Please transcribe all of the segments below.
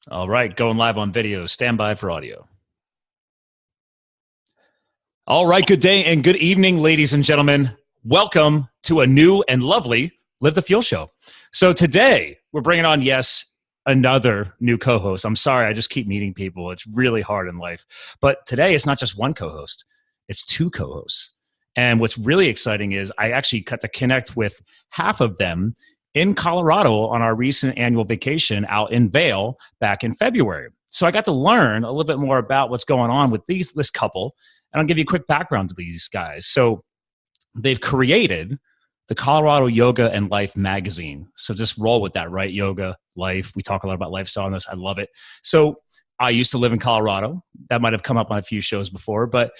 All right, going live on video. Stand by for audio. All right, good day and good evening, ladies and gentlemen. Welcome to a new and lovely Live the Fuel show. So today, we're bringing on, yes, another new co-host. I'm sorry, I just keep meeting people. It's really hard in life. But today, it's not just one co-host. It's two co-hosts. And what's really exciting is I actually got to connect with half of them in Colorado on our recent annual vacation out in Vail back in February. So I got to learn a little bit more about what's going on with this couple, and I'll give you a quick background to these guys. So they've created the Colorado Yoga and Life magazine. So just roll with that, right? Yoga, life. We talk a lot about lifestyle in this. I love it. So I used to live in Colorado. That might have come up on a few shows before, but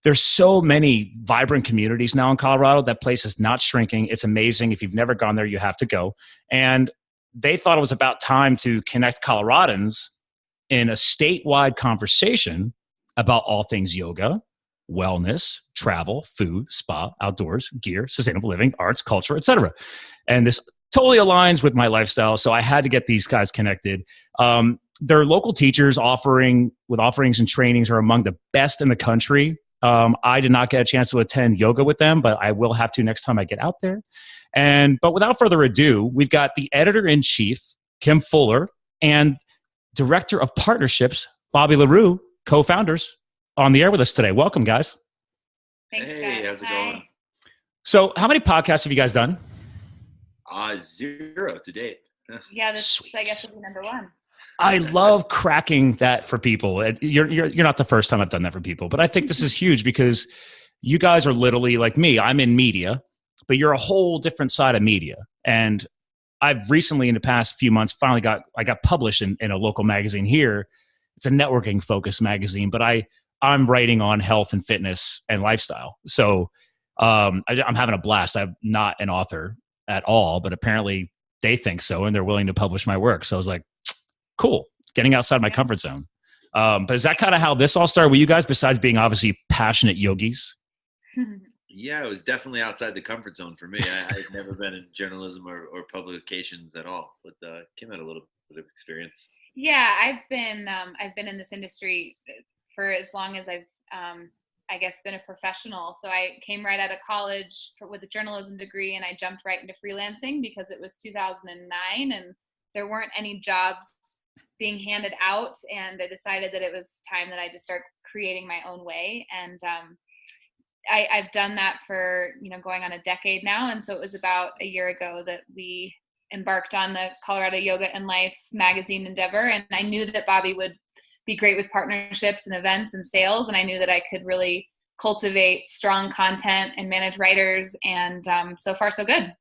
there's so many vibrant communities now in Colorado. That place is not shrinking. It's amazing. If you've never gone there, you have to go. And they thought it was about time to connect Coloradans in a statewide conversation about all things yoga, wellness, travel, food, spa, outdoors, gear, sustainable living, arts, culture, etc. And this totally aligns with my lifestyle. So I had to get these guys connected. Their local teachers offerings and trainings are among the best in the country. I did not get a chance to attend yoga with them, but I will have to next time I get out there. But without further ado, we've got the editor-in-chief, Kim Fuller, and director of partnerships, Bobby LaRue, co-founders, on the air with us today. Welcome, guys. Thanks, hey, guys. how's it going? So how many podcasts have you guys done? 0 to date. Yeah, this Sweet. I guess will be number one. I love cracking that for people. You're not the first time I've done that for people, but I think this is huge because you guys are literally like me. I'm in media, but you're a whole different side of media. And I've recently, in the past few months, finally got published in a local magazine here. It's a networking focused magazine, but I'm writing on health and fitness and lifestyle. So I'm having a blast. I'm not an author at all, but apparently they think so, and they're willing to publish my work. So I was like, cool, getting outside my comfort zone. But is that kind of how this all started with you guys, besides being obviously passionate yogis? Yeah, it was definitely outside the comfort zone for me. I'd never been in journalism or publications at all, but Kim had a little bit of experience. Yeah, I've been in this industry for as long as I've I guess been a professional. So I came right out of college with a journalism degree, and I jumped right into freelancing because it was 2009 and there weren't any jobs being handed out, and I decided that it was time that I just start creating my own way. And I've done that for going on a decade now, and so it was about a year ago that we embarked on the Colorado Yoga and Life magazine endeavor. And I knew that Bobby would be great with partnerships and events and sales, and I knew that I could really cultivate strong content and manage writers, and so far so good.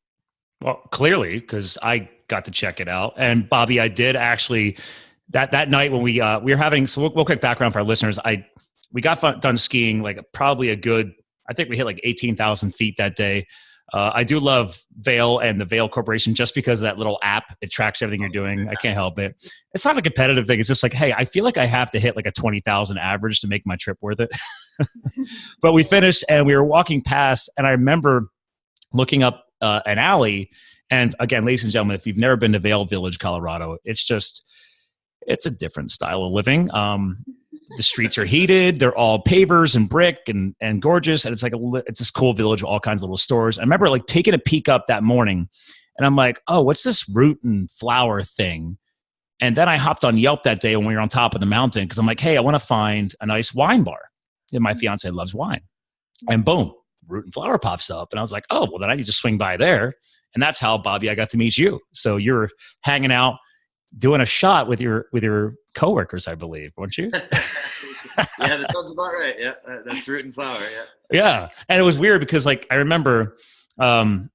Well, clearly, because I got to check it out. And Bobby, I did actually that night when we were having. So we'll quick background for our listeners. We got done skiing like probably a good. I think we hit like 18,000 feet that day. I do love Vail and the Vail Corporation just because of that little app. It tracks everything you're doing. I can't help it. It's not a competitive thing. It's just like, hey, I feel like I have to hit like a 20,000 average to make my trip worth it. But we finished and we were walking past, and I remember looking up an alley. And again, ladies and gentlemen, if you've never been to Vail Village, Colorado, it's a different style of living. The streets are heated. They're all pavers and brick and gorgeous. And it's this cool village with all kinds of little stores. I remember like taking a peek up that morning, and I'm like, oh, what's this root and flower thing? And then I hopped on Yelp that day when we were on top of the mountain, because I'm like, hey, I want to find a nice wine bar. And my fiance loves wine. And boom, root and flower pops up. And I was like, oh, well, then I need to swing by there. And that's how, Bobby, I got to meet you. So you're hanging out, doing a shot with your coworkers, I believe, weren't you? Yeah, that sounds about right. Yeah, that's root and flower. Yeah. Yeah, and it was weird because like I remember, I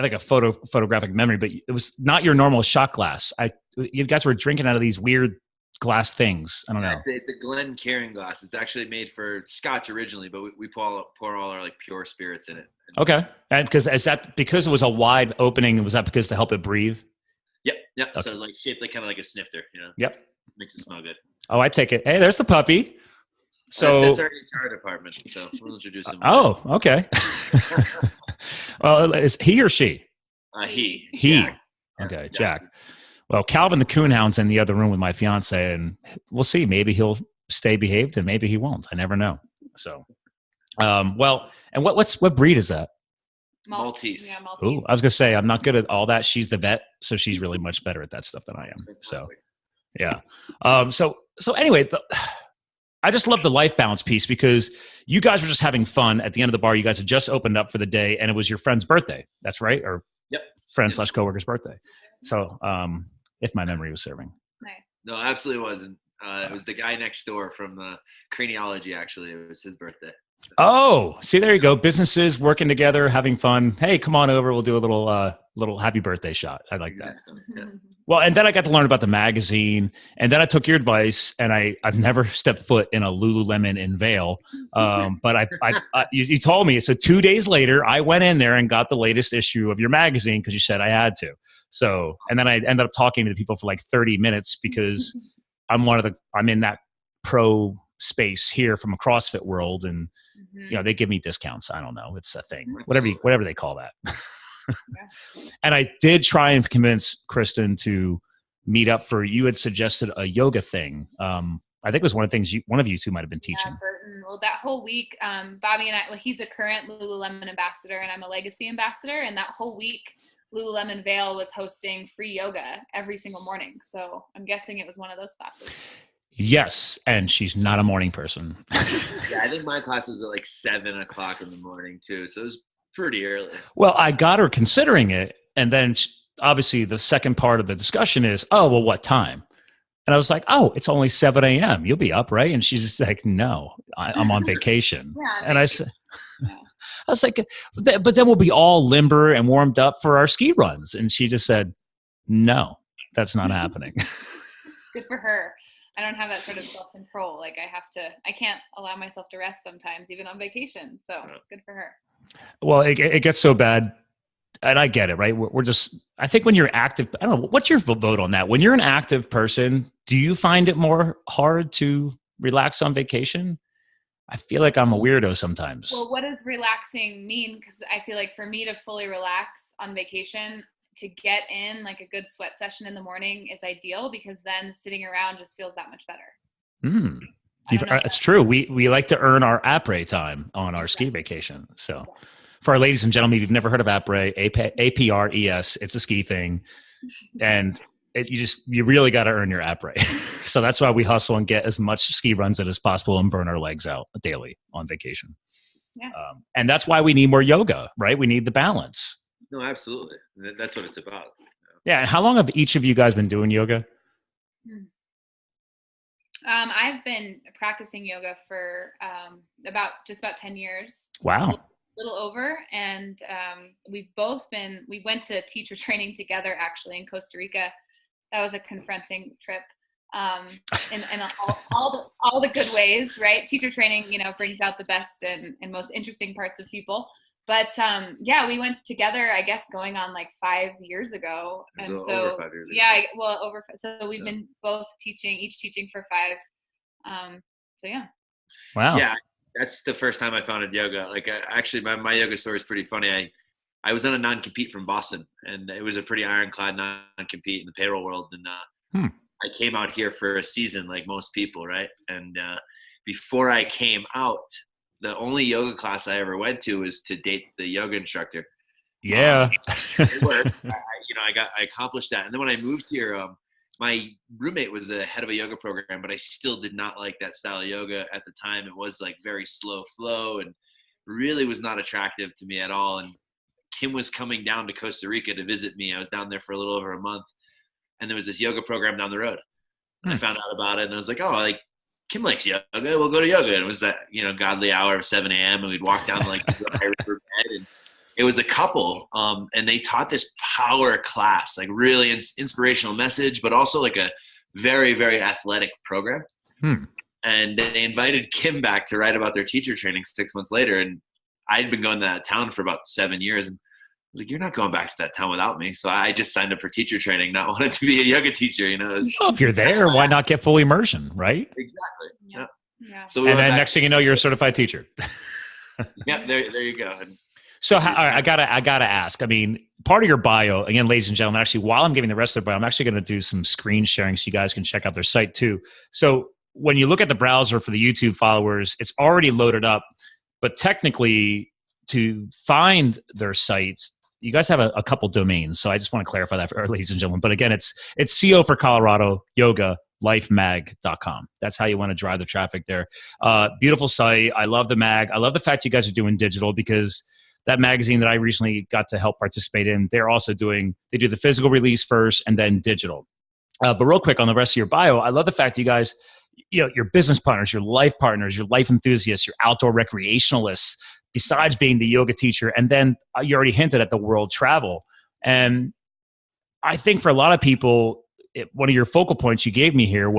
think a photographic memory, but it was not your normal shot glass. You guys were drinking out of these weird glass things. I don't know. It's a Glen Cairn glass. It's actually made for Scotch originally, but we pour all our like pure spirits in it. Okay, and because it was a wide opening? Was that because to help it breathe? Yep. Okay. So like shaped like kind of like a snifter, Yep. Makes it smell good. Oh, I take it. Hey, there's the puppy. So that's our HR department. So we'll introduce him. Oh, okay. Well, is he or she? He. He. Jack. Okay, Yeah. Jack. Well, Calvin the Coonhound's in the other room with my fiance, and we'll see. Maybe he'll stay behaved, and maybe he won't. I never know. So, well, and what breed is that? Maltese. Yeah, Maltese. Ooh, I was gonna say I'm not good at all that. She's the vet, so she's really much better at that stuff than I am. So, yeah. So anyway, I just love the life balance piece because you guys were just having fun at the end of the bar. You guys had just opened up for the day, and it was your friend's birthday. That's right, or Yep. friend/coworker's birthday. So, if my memory was serving. Nice. No, absolutely wasn't. It was the guy next door from the craniology. Actually, it was his birthday. Oh, see, there you go. Businesses working together, having fun. Hey, come on over. We'll do a little happy birthday shot. I like that. Yeah. Well, and then I got to learn about the magazine, and then I took your advice, and I've never stepped foot in a Lululemon in Vail. But you told me, so 2 days later, I went in there and got the latest issue of your magazine because you said I had to. So, and then I ended up talking to the people for like 30 minutes because I'm in that pro space here from a CrossFit world, and they give me discounts. I don't know, it's a thing, whatever they call that. And I did try and convince Kristen to meet up for, you had suggested a yoga thing. I think it was one of the things one of you two might have been teaching. Yeah, Burton. Well, that whole week, Bobby and I, he's a current Lululemon ambassador and I'm a legacy ambassador. And that whole week, Lululemon Vail was hosting free yoga every single morning. So I'm guessing it was one of those classes. Yes, and she's not a morning person. Yeah, I think my class was at like 7 o'clock in the morning too, so it was pretty early. Well, I got her considering it, and then obviously the second part of the discussion is, oh, well, what time? And I was like, oh, it's only 7 a.m. You'll be up, right? And she's just like, no, I'm on vacation. Yeah, and I said, I was like, but then we'll be all limber and warmed up for our ski runs. And she just said, no, that's not happening. Good for her. I don't have that sort of self-control. Like I can't allow myself to rest sometimes, even on vacation. So good for her. Well, it gets so bad, and I get it, right? We're just, I think when you're active, I don't know, what's your vote on that? When you're an active person, do you find it more hard to relax on vacation? I feel like I'm a weirdo sometimes. Well, what does relaxing mean? Because I feel like for me to fully relax on vacation, to get in like a good sweat session in the morning is ideal, because then sitting around just feels that much better. It's true. We like to earn our après time on our ski vacation. So for our ladies and gentlemen, if you've never heard of après, APRES, it's a ski thing. And you really got to earn your après. So that's why we hustle and get as much ski runs in as possible and burn our legs out daily on vacation. Yeah. And that's why we need more yoga, right? We need the balance. No, absolutely. That's what it's about. Yeah. And how long have each of you guys been doing yoga? I've been practicing yoga for about 10 years. Wow. A little over. And we went to teacher training together actually in Costa Rica. That was a confronting trip. And all the good ways, right? Teacher training, brings out the best and most interesting parts of people. But we went together, I guess, going on like 5 years ago. And so, over 5 years ago. So we've been both each teaching for 5. So yeah. Wow. Yeah, that's the first time I founded yoga. Like actually, my yoga story is pretty funny. I was on a non-compete from Boston, and it was a pretty ironclad non-compete in the payroll world. And I came out here for a season, like most people, right? And before I came out, the only yoga class I ever went to was to date the yoga instructor. Yeah. It worked. I accomplished that. And then when I moved here, my roommate was the head of a yoga program, but I still did not like that style of yoga at the time. It was like very slow flow and really was not attractive to me at all. And Kim was coming down to Costa Rica to visit me. I was down there for a little over a month, and there was this yoga program down the road. And I found out about it, and I was like, oh, like Kim likes yoga. We'll go to yoga. And it was that, godly hour of 7 a.m. and we'd walk down like the High River bed, and it was a couple. And they taught this power class, like really inspirational message, but also like a very, very athletic program. And they invited Kim back to write about their teacher training 6 months later. And I'd been going to that town for about 7 years. And I was like, you're not going back to that town without me. So I just signed up for teacher training, not wanting to be a yoga teacher. Well, if you're there, why not get full immersion, right? Exactly. Yeah. Yeah. So and then next thing you know, you're a certified teacher. Yeah, there you go. And So all right, I gotta ask. I mean, part of your bio, again, ladies and gentlemen. Actually, while I'm giving the rest of the bio, I'm actually going to do some screen sharing so you guys can check out their site too. So when you look at the browser for the YouTube followers, it's already loaded up, but technically, to find their site, you guys have a couple domains. So I just want to clarify that for our ladies and gentlemen. But again, it's CO for Colorado, yoga, lifemag.com. That's how you want to drive the traffic there. Beautiful site. I love the mag. I love the fact you guys are doing digital, because that magazine that I recently got to help participate in, they do the physical release first and then digital. But real quick on the rest of your bio, I love the fact you guys, your business partners, your life partners, your life enthusiasts, your outdoor recreationalists, besides being the yoga teacher. And then you already hinted at the world travel. And I think for a lot of people, one of your focal points you gave me here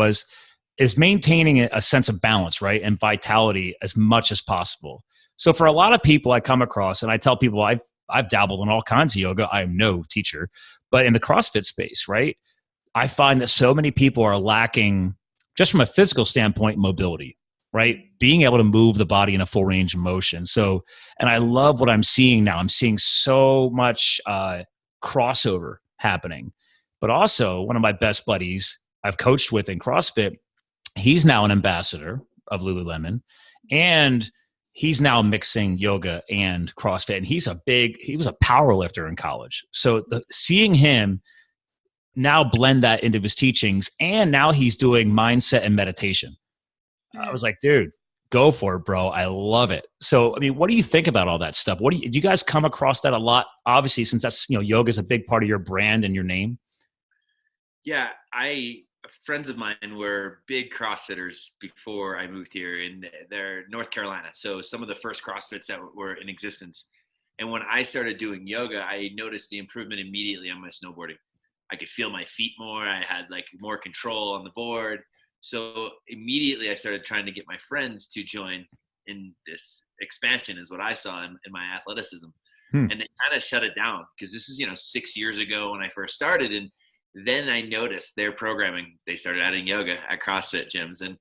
is maintaining a sense of balance, right? And vitality as much as possible. So for a lot of people I come across, and I tell people I've dabbled in all kinds of yoga. I am no teacher, but in the CrossFit space, right? I find that so many people are lacking, just from a physical standpoint, mobility, right? Being able to move the body in a full range of motion. So, and I love what I'm seeing now. I'm seeing so much crossover happening. But also, one of my best buddies I've coached with in CrossFit, he's now an ambassador of Lululemon, and he's now mixing yoga and CrossFit. And he was a power lifter in college. So seeing him now blend that into his teachings, and now he's doing mindset and meditation. I was like, dude, go for it, bro. I love it. So, I mean, what do you think about all that stuff? Do you guys come across that a lot? Obviously, since that's, yoga is a big part of your brand and your name. Yeah, friends of mine were big CrossFitters before I moved here, and they're North Carolina. So some of the first CrossFits that were in existence. And when I started doing yoga, I noticed the improvement immediately on my snowboarding. I could feel my feet more. I had like more control on the board. So immediately I started trying to get my friends to join in this expansion, is what I saw in my athleticism. And they kind of shut it down, because this is, 6 years ago when I first started. And then I noticed their programming. They started adding yoga at CrossFit gyms. And,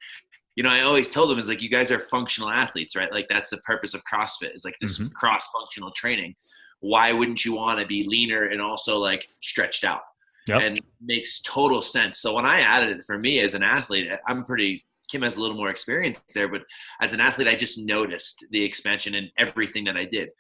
I always told them, is like, you guys are functional athletes, right? Like, that's the purpose of CrossFit, is like this cross-functional training. Why wouldn't you want to be leaner and also like stretched out? Yep. And it makes total sense. So when I added it, for me as an athlete, Kim has a little more experience there, but as an athlete, I just noticed the expansion in everything that I did.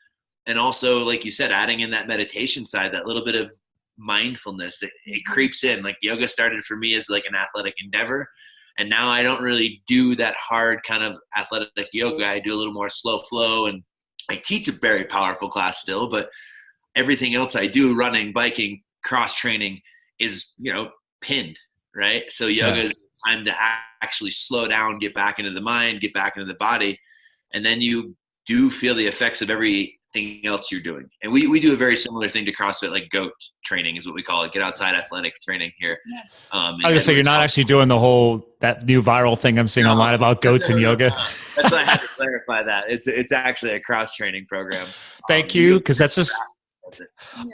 And also, like you said, adding in that meditation side, that little bit of mindfulness, it creeps in. Like, yoga started for me as like an athletic endeavor, and now I don't really do that hard kind of athletic yoga. I do a little more slow flow, and I teach a very powerful class still, but everything else I do, running, biking, cross training, is pinned, right? So yoga is time to actually slow down, get back into the mind, get back into the body, and then you do feel the effects of everything else you're doing. And we do a very similar thing to CrossFit, like GOAT training is what we call it, get outside athletic training here. I was gonna say, you're not actually doing that new viral thing I'm seeing online about goats and yoga. That's why I had to clarify that. It's actually a cross training program. Thank you, because that's just.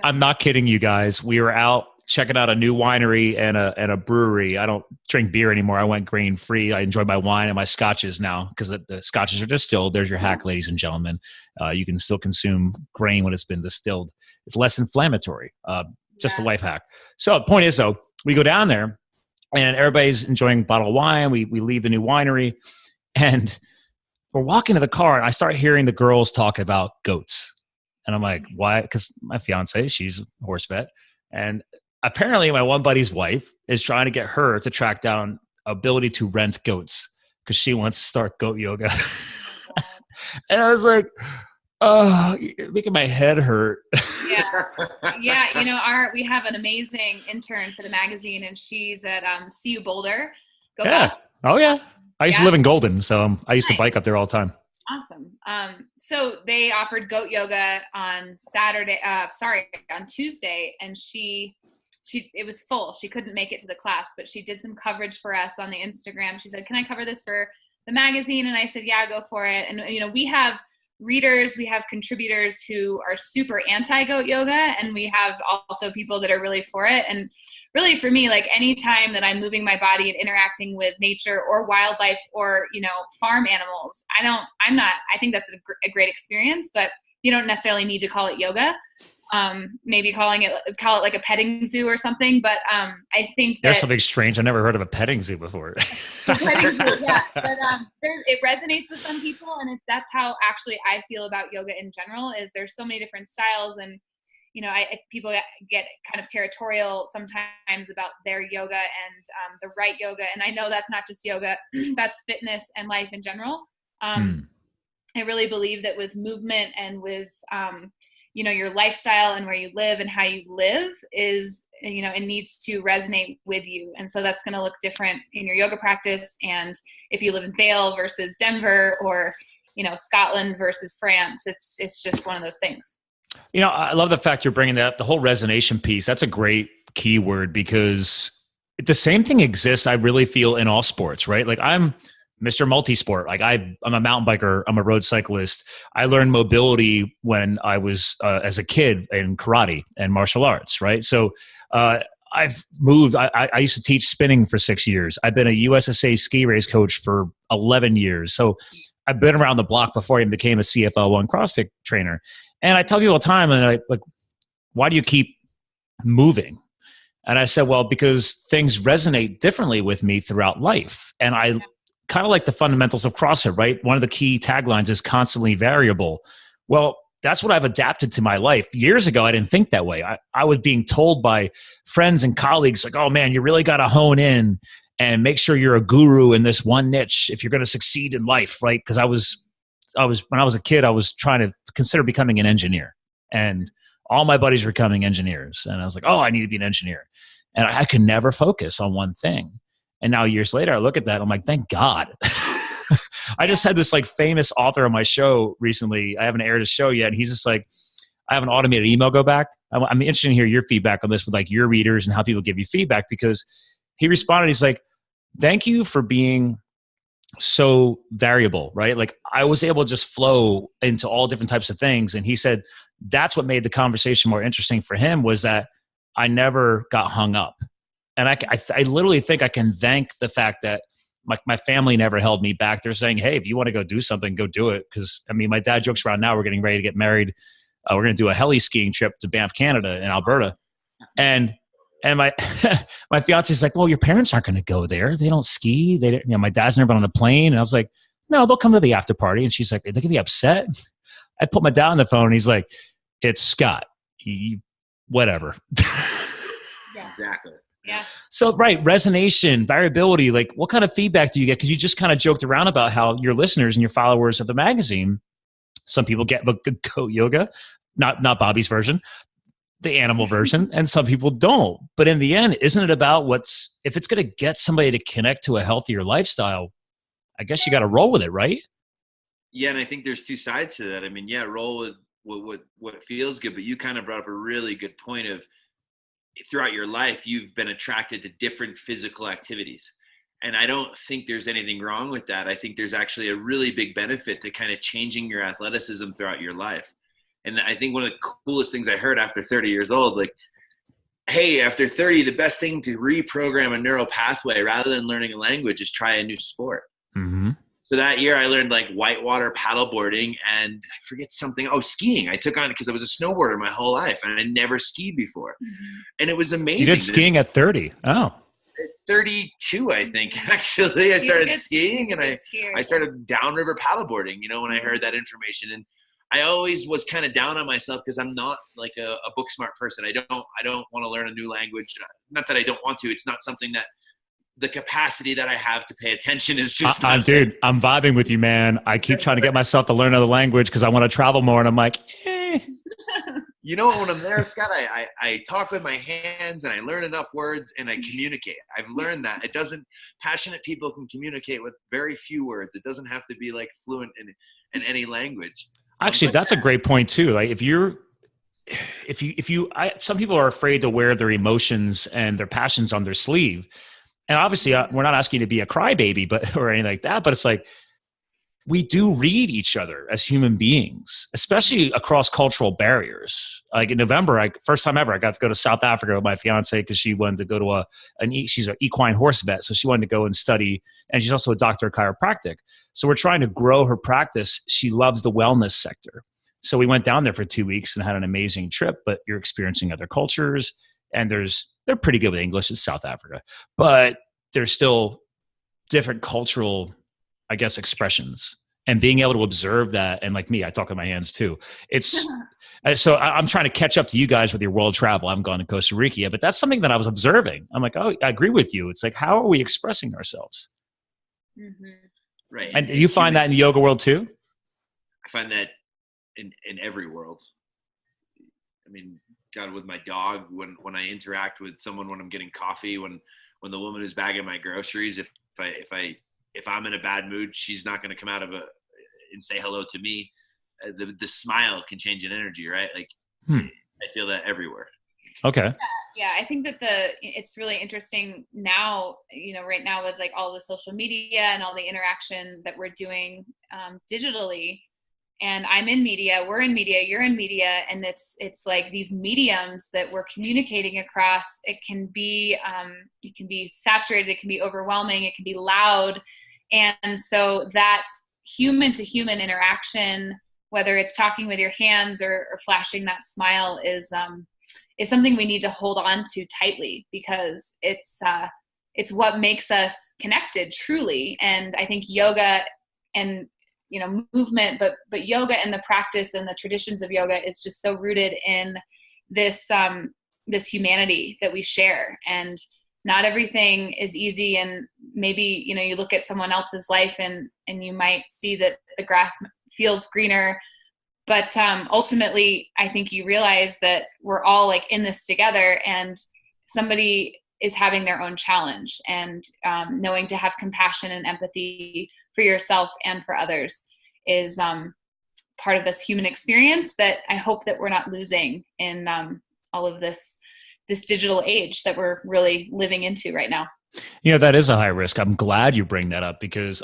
I'm not kidding you guys. We were out checking out a new winery and a brewery. I don't drink beer anymore. I went grain free. I enjoy my wine and my scotches now, because the scotches are distilled. There's your hack, ladies and gentlemen. You can still consume grain when it's been distilled. It's less inflammatory. Just a life hack. So the point is, though, we go down there and everybody's enjoying a bottle of wine. We leave the new winery and we're walking to the car, and I start hearing the girls talk about goats. And I'm like, why? Because my fiance, she's a horse vet. And apparently my one buddy's wife is trying to get her to track down ability to rent goats, because she wants to start goat yoga. And I was like, oh, you're making my head hurt. Yeah. We have an amazing intern for the magazine, and she's at CU Boulder. Go back. Oh, yeah. I used to live in Golden, so I used to bike up there all the time. Awesome. So they offered goat yoga on Tuesday, and it was full. She couldn't make it to the class, but she did some coverage for us on the Instagram. She said, "Can I cover this for the magazine?" And I said, "Yeah, go for it." And we have readers, we have contributors who are super anti-goat yoga, and we have also people that are really for it. And really, for me, like, anytime that I'm moving my body and interacting with nature or wildlife or farm animals, I think that's a great experience. But you don't necessarily need to call it yoga. Maybe call it like a petting zoo or something. But I think there's something strange. I never heard of a petting zoo before. Petting zoo, yeah. But it resonates with some people, and that's how actually I feel about yoga in general. Is there's so many different styles, and people get kind of territorial sometimes about their yoga and the right yoga. And I know that's not just yoga; that's fitness and life in general. I really believe that with movement and with your lifestyle and where you live and how you live is, it needs to resonate with you. And so that's going to look different in your yoga practice. And if you live in Vail versus Denver, or, Scotland versus France, it's just one of those things. I love the fact you're bringing that up, the whole resonation piece. That's a great keyword, because the same thing exists, I really feel, in all sports, right? Like, I'm Mr. Multisport. Like, I'm a mountain biker. I'm a road cyclist. I learned mobility when I was as a kid in karate and martial arts, right? So I've moved. I used to teach spinning for 6 years. I've been a USSA ski race coach for 11 years. So I've been around the block before I even became a CFL1 CrossFit trainer. And I tell people all the time, and they're like, why do you keep moving? And I said, well, because things resonate differently with me throughout life. And I kind of like the fundamentals of CrossFit, right? One of the key taglines is constantly variable. Well, that's what I've adapted to my life. Years ago, I didn't think that way. I was being told by friends and colleagues, like, oh man, you really got to hone in and make sure you're a guru in this one niche if you're going to succeed in life, right? Because when I was a kid, I was trying to consider becoming an engineer, and all my buddies were becoming engineers. And I was like, oh, I need to be an engineer. And I could never focus on one thing. And now years later, I look at that, I'm like, thank God. I just had this like famous author on my show recently. I haven't aired his show yet. And he's just like, I have an automated email go back. I'm interested to hear your feedback on this with like your readers and how people give you feedback, because he responded, he's like, thank you for being so variable, right? Like, I was able to just flow into all different types of things. And he said, that's what made the conversation more interesting for him, was that I never got hung up. And I literally think I can thank the fact that my family never held me back. They're saying, hey, if you want to go do something, go do it. Because, I mean, my dad jokes around now, we're getting ready to get married. We're going to do a heli skiing trip to Banff, Canada in Alberta. And my my fiance's like, well, your parents aren't going to go there. They don't ski. My dad's never been on a plane. And I was like, no, they'll come to the after party. And she's like, are they going to be upset? I put my dad on the phone and he's like, it's Scott. Whatever. Yeah. Exactly. Yeah. So, right, resonation, variability, like, what kind of feedback do you get? Because you just kind of joked around about how your listeners and your followers of the magazine, some people get the good goat yoga, not Bobby's version, the animal version, and some people don't. But in the end, isn't it about if it's going to get somebody to connect to a healthier lifestyle, I guess you got to roll with it, right? Yeah, and I think there's two sides to that. I mean, yeah, roll with what feels good, but you kind of brought up a really good point of, throughout your life, you've been attracted to different physical activities. And I don't think there's anything wrong with that. I think there's actually a really big benefit to kind of changing your athleticism throughout your life. And I think one of the coolest things I heard after 30 years old, like, hey, after 30, the best thing to reprogram a neural pathway rather than learning a language is try a new sport. Mm-hmm. So that year I learned like whitewater paddleboarding and I forget something. Oh, skiing. I took on because I was a snowboarder my whole life and I never skied before. Mm-hmm. And it was amazing. You did skiing at 30. Oh. At 32, I think, actually. I started skiing and I started downriver paddleboarding, when I heard that information. And I always was kind of down on myself because I'm not like a book smart person. I don't want to learn a new language. Not that I don't want to. It's not something that the capacity that I have to pay attention is just dude, I'm vibing with you, man. I keep trying to get myself to learn another language because I want to travel more. And I'm like, You know, when I'm there, Scott, I talk with my hands and I learn enough words and I communicate. I've learned that. Passionate people can communicate with very few words. It doesn't have to be like fluent in any language. Actually, that's a great point too. Like some people are afraid to wear their emotions and their passions on their sleeve. And obviously, we're not asking you to be a crybaby, or anything like that. But it's like, we do read each other as human beings, especially across cultural barriers. Like in November, first time ever, I got to go to South Africa with my fiance because she wanted to go to she's an equine horse vet. So she wanted to go and study, and she's also a doctor of chiropractic. So we're trying to grow her practice. She loves the wellness sector. So we went down there for 2 weeks and had an amazing trip, but you're experiencing other cultures, and they're pretty good with English. It's South Africa, but there's still different cultural, I guess, expressions, and being able to observe that. And like me, I talk with my hands too. It's so I'm trying to catch up to you guys with your world travel. I haven't gone to Costa Rica yet, but that's something that I was observing. I'm like, oh, I agree with you. It's like, how are we expressing ourselves? Right. And do you find that in the yoga world too? I find that in every world. I mean, God, with my dog, when I interact with someone, when I'm getting coffee, when the woman who's bagging my groceries, if I'm in a bad mood, she's not going to come out of and say hello to me. The smile can change an energy, right? Like I feel that everywhere. Okay. Yeah, I think that it's really interesting now, right now with like all the social media and all the interaction that we're doing digitally. And I'm in media, we're in media, you're in media, and it's like these mediums that we're communicating across. It can be saturated, it can be overwhelming, it can be loud, and so that human to human interaction, whether it's talking with your hands or flashing that smile, is something we need to hold on to tightly, because it's what makes us connected truly. And I think yoga and movement, but yoga and the practice and the traditions of yoga is just so rooted in this humanity that we share. And not everything is easy. And maybe, you look at someone else's life and you might see that the grass feels greener, but ultimately I think you realize that we're all like in this together, and somebody is having their own challenge, and knowing to have compassion and empathy for yourself and for others is part of this human experience that I hope that we're not losing in all of this digital age that we're really living into right now. That is a high risk. I'm glad you bring that up, because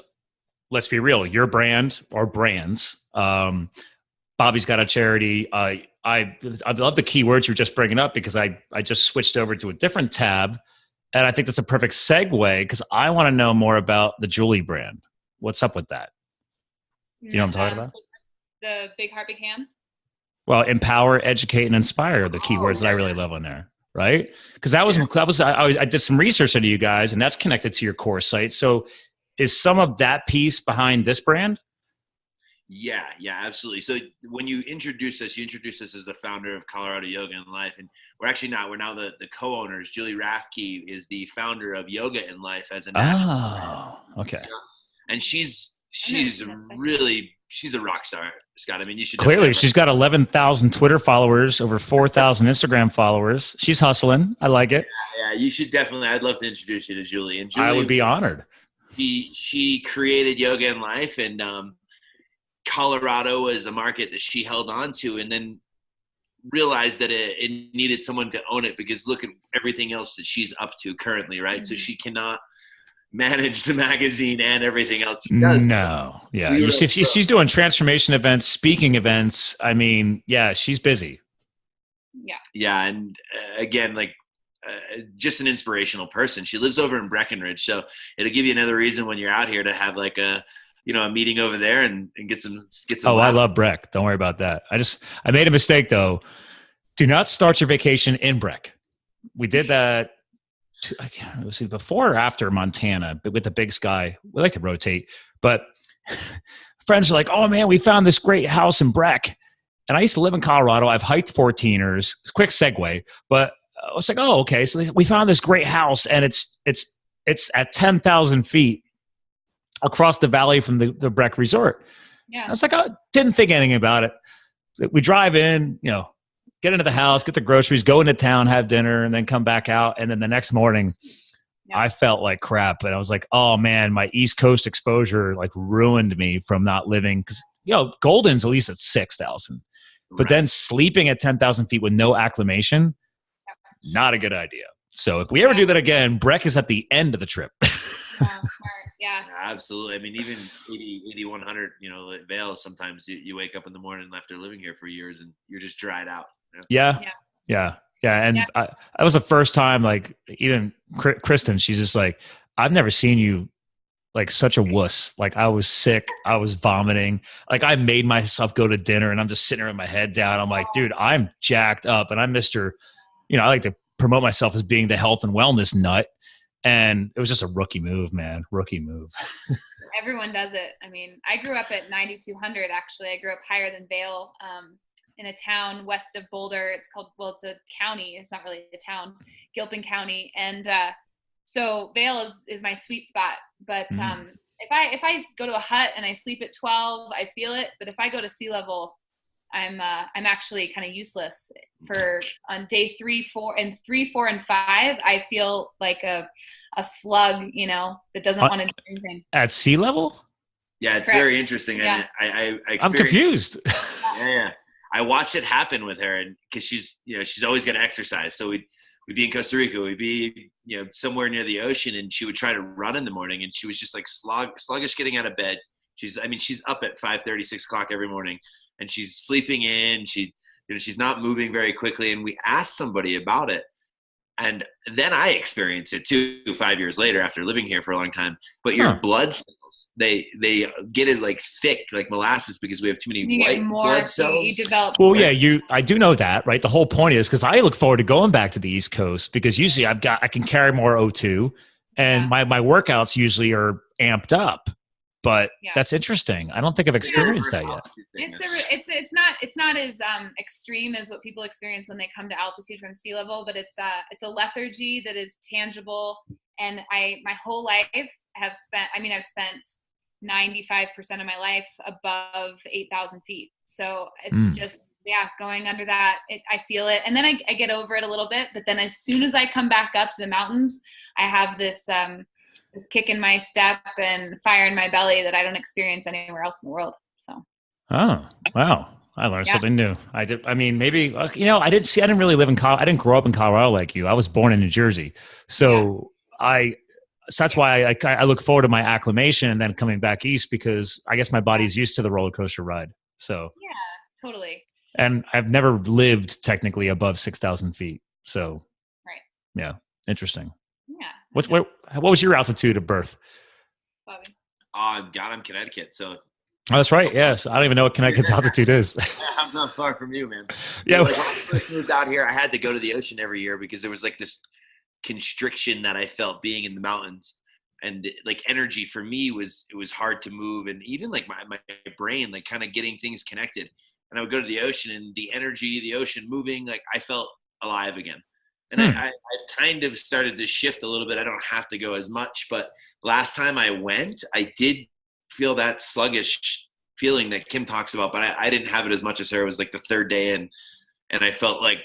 let's be real, your brand or brands, Bobby's got a charity. I love the keywords you're just bringing up, because I just switched over to a different tab, and I think that's a perfect segue, because I want to know more about the Julie brand. What's up with that? Do you know what I'm talking about? The big heart, big hands? Well, empower, educate, and inspire are the keywords that I really love on there, right? Because I did some research into you guys, and that's connected to your core site. So is some of that piece behind this brand? Yeah, absolutely. So when you introduce us as the founder of Colorado Yoga and Life, and we're now the co-owners. Julie Rathke is the founder of Yoga and Life as a national brand. Okay. And she's a rock star, Scott. I mean, you should clearly. She's got 11,000 Twitter followers, over 4,000 Instagram followers. She's hustling. I like it. Yeah, you should definitely. I'd love to introduce you to Julie. And Julie, I would be honored. She created Yoga and Life, and Colorado was a market that she held on to, and then realized that it needed someone to own it, because look at everything else that she's up to currently, right? Mm-hmm. So she cannot manage the magazine and everything else she does. No. Yeah. She's doing transformation events, speaking events. I mean, yeah, she's busy. Yeah. Yeah. And again, just an inspirational person. She lives over in Breckenridge. So it'll give you another reason when you're out here to have like a meeting over there and get some. Oh, I love Breck. Don't worry about that. I made a mistake though. Do not start your vacation in Breck. We did that. I can't remember, before or after Montana, but with the Big Sky. We like to rotate, but friends are like, "Oh man, we found this great house in Breck." And I used to live in Colorado. I've hiked 14ers. Quick segue, but I was like, "Oh, okay." So we found this great house, and it's at 10,000 feet across the valley from the Breck Resort. Yeah, I was like, I didn't think anything about it. We drive in, get into the house, get the groceries, go into town, have dinner, and then come back out. And then the next morning, I felt like crap. And I was like, oh man, my East Coast exposure ruined me from not living. Because, Golden's at least at 6,000. But then sleeping at 10,000 feet with no acclimation, not a good idea. So if we ever do that again, Breck is at the end of the trip. Yeah, absolutely. I mean, even 8,100, at Vail, sometimes you wake up in the morning after living here for years and you're just dried out. Yeah. And that was the first time, even Kristen, she's just like, I've never seen you like such a wuss. Like I was sick. I was vomiting. Like I made myself go to dinner and I'm just sitting there with my head down. I'm like, dude, I'm jacked up. And I'm Mr. I like to promote myself as being the health and wellness nut. And it was just a rookie move, man. Rookie move. Everyone does it. I mean, I grew up at 9,200, actually. I grew up higher than Vail, in a town west of Boulder. It's a county. It's not really a town, Gilpin County. And so Vail is my sweet spot. But if I go to a hut and I sleep at 12, I feel it. But if I go to sea level, I'm actually kind of useless on day 3, 4, and 5. I feel like a slug, that doesn't want to do anything. At sea level? Yeah, it's very interesting. Yeah. And I'm confused. Yeah. I watched it happen with her, and because she's always going to exercise. So we'd be in Costa Rica, we'd be, somewhere near the ocean, and she would try to run in the morning, and she was just like sluggish getting out of bed. She's up at 5:30, 6 o'clock every morning, and she's sleeping in. She's not moving very quickly. And we asked somebody about it. And then I experienced it too 5 years later after living here for a long time. But your blood cells, they get it like thick, like molasses, because we have too many white blood cells. Well, yeah, I do know that, right? The whole point is because I look forward to going back to the East Coast because usually I can carry more O2, and my workouts usually are amped up. But that's interesting. I don't think I've experienced that yet. It's not as extreme as what people experience when they come to altitude from sea level, but it's a lethargy that is tangible. And my whole life I've spent 95% of my life above 8,000 feet. So it's just going under that. I feel it, and then I get over it a little bit. But then as soon as I come back up to the mountains, I have this kick in my step and fire in my belly that I don't experience anywhere else in the world. So. Oh, wow. I learned something new. I didn't really live in Colorado. I didn't grow up in Colorado like you. I was born in New Jersey. So so that's why I look forward to my acclimation and then coming back East because I guess my body's used to the roller coaster ride. So. Yeah, totally. And I've never lived technically above 6,000 feet. So. Right. Yeah. Interesting. Yeah. What was your altitude of birth? Bobby. I'm Connecticut, so. Oh, that's right. Yes, I don't even know what Connecticut's altitude is. I'm not far from you, man. Yeah. When I first moved out here, I had to go to the ocean every year because there was like this constriction that I felt being in the mountains, and like energy for me it was hard to move, and even like my brain, like kind of getting things connected. And I would go to the ocean, and the energy, the ocean moving, like I felt alive again. And I've kind of started to shift a little bit. I don't have to go as much, but last time I went, I did feel that sluggish feeling that Kim talks about, but I didn't have it as much as her. It was like the third day, and I felt like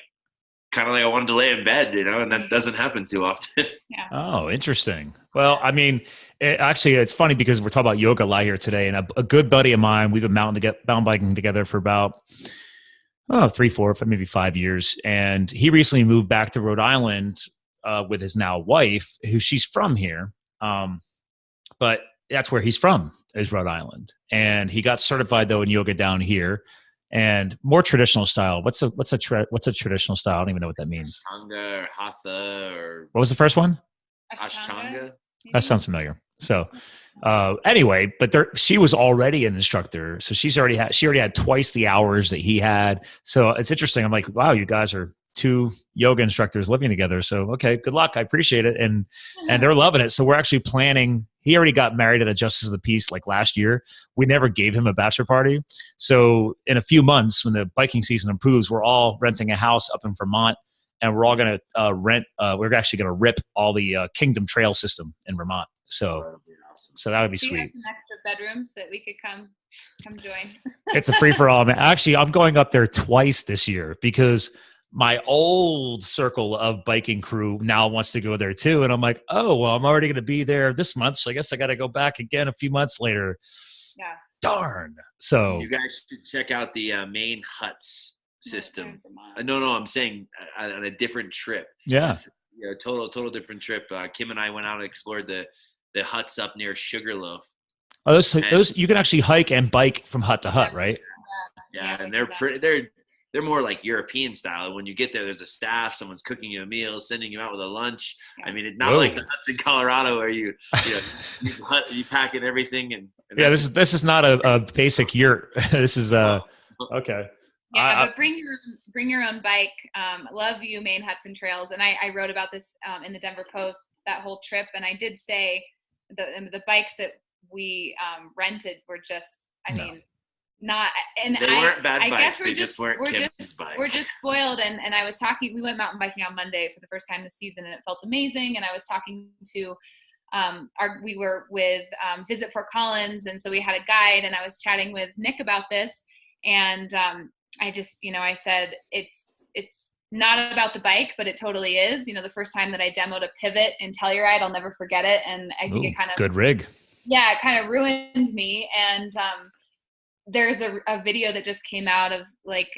kind of like I wanted to lay in bed, and that doesn't happen too often. Yeah. Oh, interesting. Well, I mean, it's funny because we're talking about yoga a lot here today, and a good buddy of mine, we've been mountain biking together for about 3, 4, maybe 5 years. And he recently moved back to Rhode Island with his now wife, who she's from here. But that's where he's from, is Rhode Island. And he got certified though in yoga down here, and more traditional style. What's a traditional style? I don't even know what that means. Ashtanga or Hatha or. What was the first one? Ashtanga. That sounds familiar. So anyway, but she was already an instructor. So she already had twice the hours that he had. So it's interesting. I'm like, wow, you guys are 2 yoga instructors living together. So, okay, good luck. I appreciate it. And they're loving it. So we're actually planning. He already got married at a Justice of the Peace like last year. We never gave him a bachelor party. So in a few months, when the biking season improves, we're all renting a house up in Vermont, and we're all going to we're actually going to rip all the Kingdom Trail system in Vermont. So that would be sweet. We have some extra bedrooms that we could come join. It's a free for all, man. Actually, I'm going up there twice this year because my old circle of biking crew now wants to go there too. And I'm like, oh, well, I'm already going to be there this month. So I guess I got to go back again a few months later. Yeah. Darn. So you guys should check out the main huts system. No, I'm saying on a different trip. Yeah. Total different trip. Kim and I went out and explored the huts up near Sugarloaf. Oh, those you can actually hike and bike from hut to hut, right? Yeah, and they're they're more like European style. When you get there, there's a staff, someone's cooking you a meal, sending you out with a lunch. I mean, it's not like the huts in Colorado where you pack in everything. And this is not a basic yurt. This is okay. Yeah, but bring your own bike. Love you, Maine Huts and Trails, and I wrote about this in the Denver Post that whole trip, and I did say the bikes that we rented were just, I mean, not, and they weren't bad I bikes. guess they just weren't Kim's bike. We're just spoiled, and I was talking. We went mountain biking on Monday for the first time this season, and it felt amazing. And I was talking to we were with Visit Fort Collins, and so we had a guide, and I was chatting with Nick about this, and I just, I said, it's not about the bike, but it totally is. The first time that I demoed a pivot in Telluride, I'll never forget it. And I think it kind of good rig. Yeah, it kind of ruined me. And there's a video that just came out of like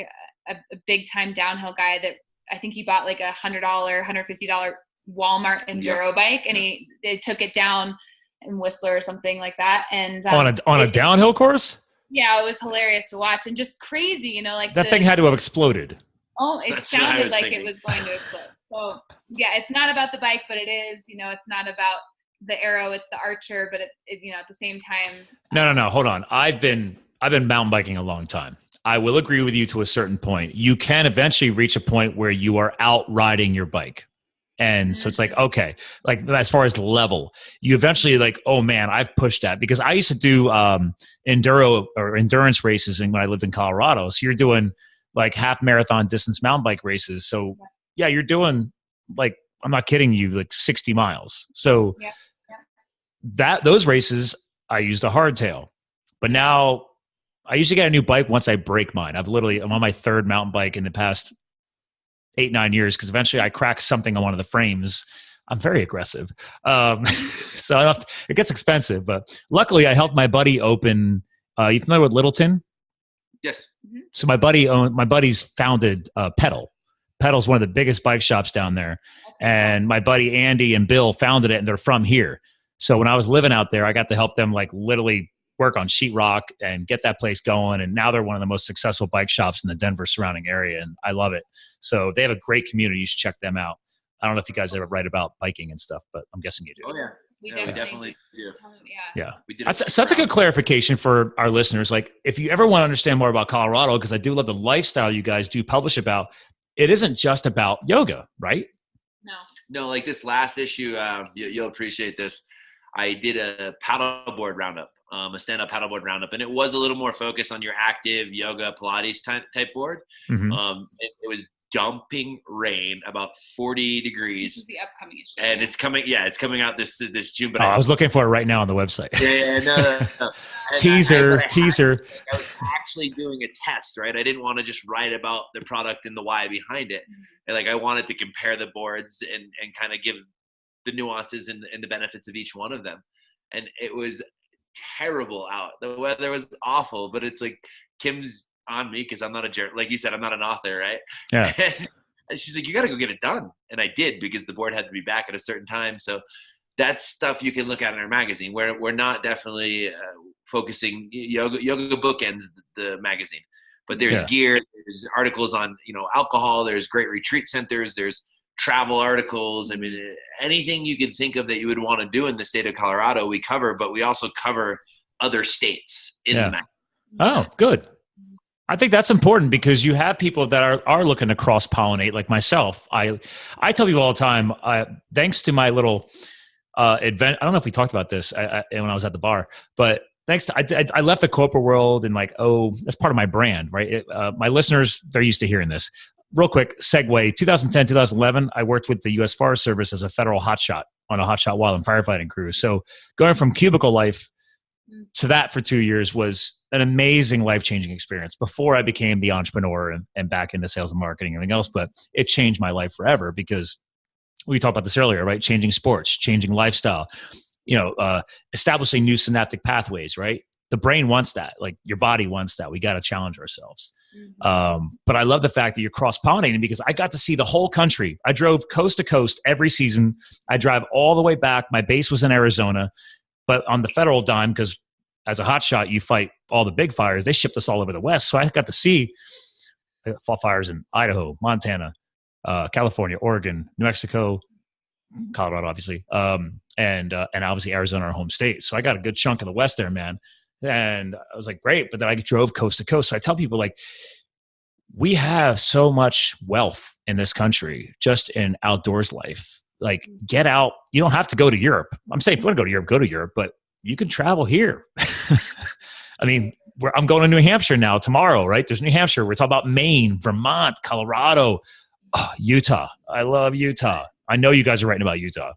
a big time downhill guy that I think he bought like $100, $150 Walmart enduro bike, and they took it down in Whistler or something like that. And on a downhill course. Yeah, it was hilarious to watch and just crazy, like that thing had to have exploded. Oh, it sounded like it was going to explode. So yeah, it's not about the bike, but it is, it's not about the arrow, it's the archer, but it at the same time. No, hold on. I've been mountain biking a long time. I will agree with you to a certain point. You can eventually reach a point where you are out riding your bike. And so it's like, okay, like as far as level, you eventually like, oh man, I've pushed that, because I used to do enduro or endurance races when I lived in Colorado. So you're doing like half marathon distance mountain bike races. So yeah, you're doing like, I'm not kidding you, like 60 miles. So those races, I used a hardtail, but now I usually get a new bike once I break mine. I'm on my third mountain bike in the past 8-9 years, because eventually I crack something on one of the frames. I'm very aggressive. So it gets expensive, but luckily I helped my buddy open, you familiar with Littleton? Yes. So my buddy's founded Pedal. Pedal's one of the biggest bike shops down there. And my buddy Andy and Bill founded it, and they're from here. So when I was living out there, I got to help them like literally work on sheetrock and get that place going. And now they're one of the most successful bike shops in the Denver surrounding area. And I love it. So they have a great community. You should check them out. I don't know if you guys ever write about biking and stuff, but I'm guessing you do. Oh yeah. We definitely do. Yeah. So that's a good clarification for our listeners. Like if you ever want to understand more about Colorado, because I do love the lifestyle you guys do publish about, it isn't just about yoga, right? No, like this last issue, you'll appreciate this. I did a paddleboard roundup. A stand-up paddleboard roundup, and it was a little more focused on your active yoga Pilates type board. Mm-hmm. It was dumping rain, about 40 degrees. This is the upcoming issue, and it's coming out this June. But I was looking for it right now on the website. No. teaser. I was actually doing a test, right? I didn't want to just write about the product and the why behind it, and like I wanted to compare the boards and kind of give the nuances and the benefits of each one of them, and it was terrible out. The weather was awful, but it's like Kim's on me because I'm not a jerk. Like you said, I'm not an author, right? Yeah. And she's like, you got to go get it done. And I did, because the board had to be back at a certain time. So that's stuff you can look at in our magazine, where we're not definitely focusing yoga bookends the magazine, but there's gear, there's articles on, alcohol, there's great retreat centers, there's travel articles. I mean, anything you can think of that you would want to do in the state of Colorado, we cover, but we also cover other states in the map. Oh, good. I think that's important, because you have people that are looking to cross-pollinate, like myself. I tell people all the time, thanks to my little event, I don't know if we talked about this when I was at the bar, but thanks to, I left the corporate world, and that's part of my brand, right? My listeners, they're used to hearing this. Real quick segue, 2010, 2011, I worked with the U.S. Forest Service as a federal hotshot on a hotshot wildland firefighting crew. So going from cubicle life to that for 2 years was an amazing life-changing experience before I became the entrepreneur and back into sales and marketing and everything else. But it changed my life forever, because we talked about this earlier, right? Changing sports, changing lifestyle, establishing new synaptic pathways, right? The brain wants that. Like your body wants that. We got to challenge ourselves. But I love the fact that you're cross-pollinating, because I got to see the whole country. I drove coast to coast every season. I drive all the way back. My base was in Arizona, but on the federal dime, because as a hotshot, you fight all the big fires. They shipped us all over the West. So I got to see fall fires in Idaho, Montana, California, Oregon, New Mexico, Colorado, obviously, and obviously Arizona, our home state. So I got a good chunk of the West there, man. And I was like, great. But then I drove coast to coast. So I tell people, like, we have so much wealth in this country just in outdoors life. Like, get out. You don't have to go to Europe. I'm saying if you want to go to Europe, go to Europe, but you can travel here. I mean, I'm going to New Hampshire now tomorrow, right? There's New Hampshire. We're talking about Maine, Vermont, Colorado, Utah. I love Utah. I know you guys are writing about Utah.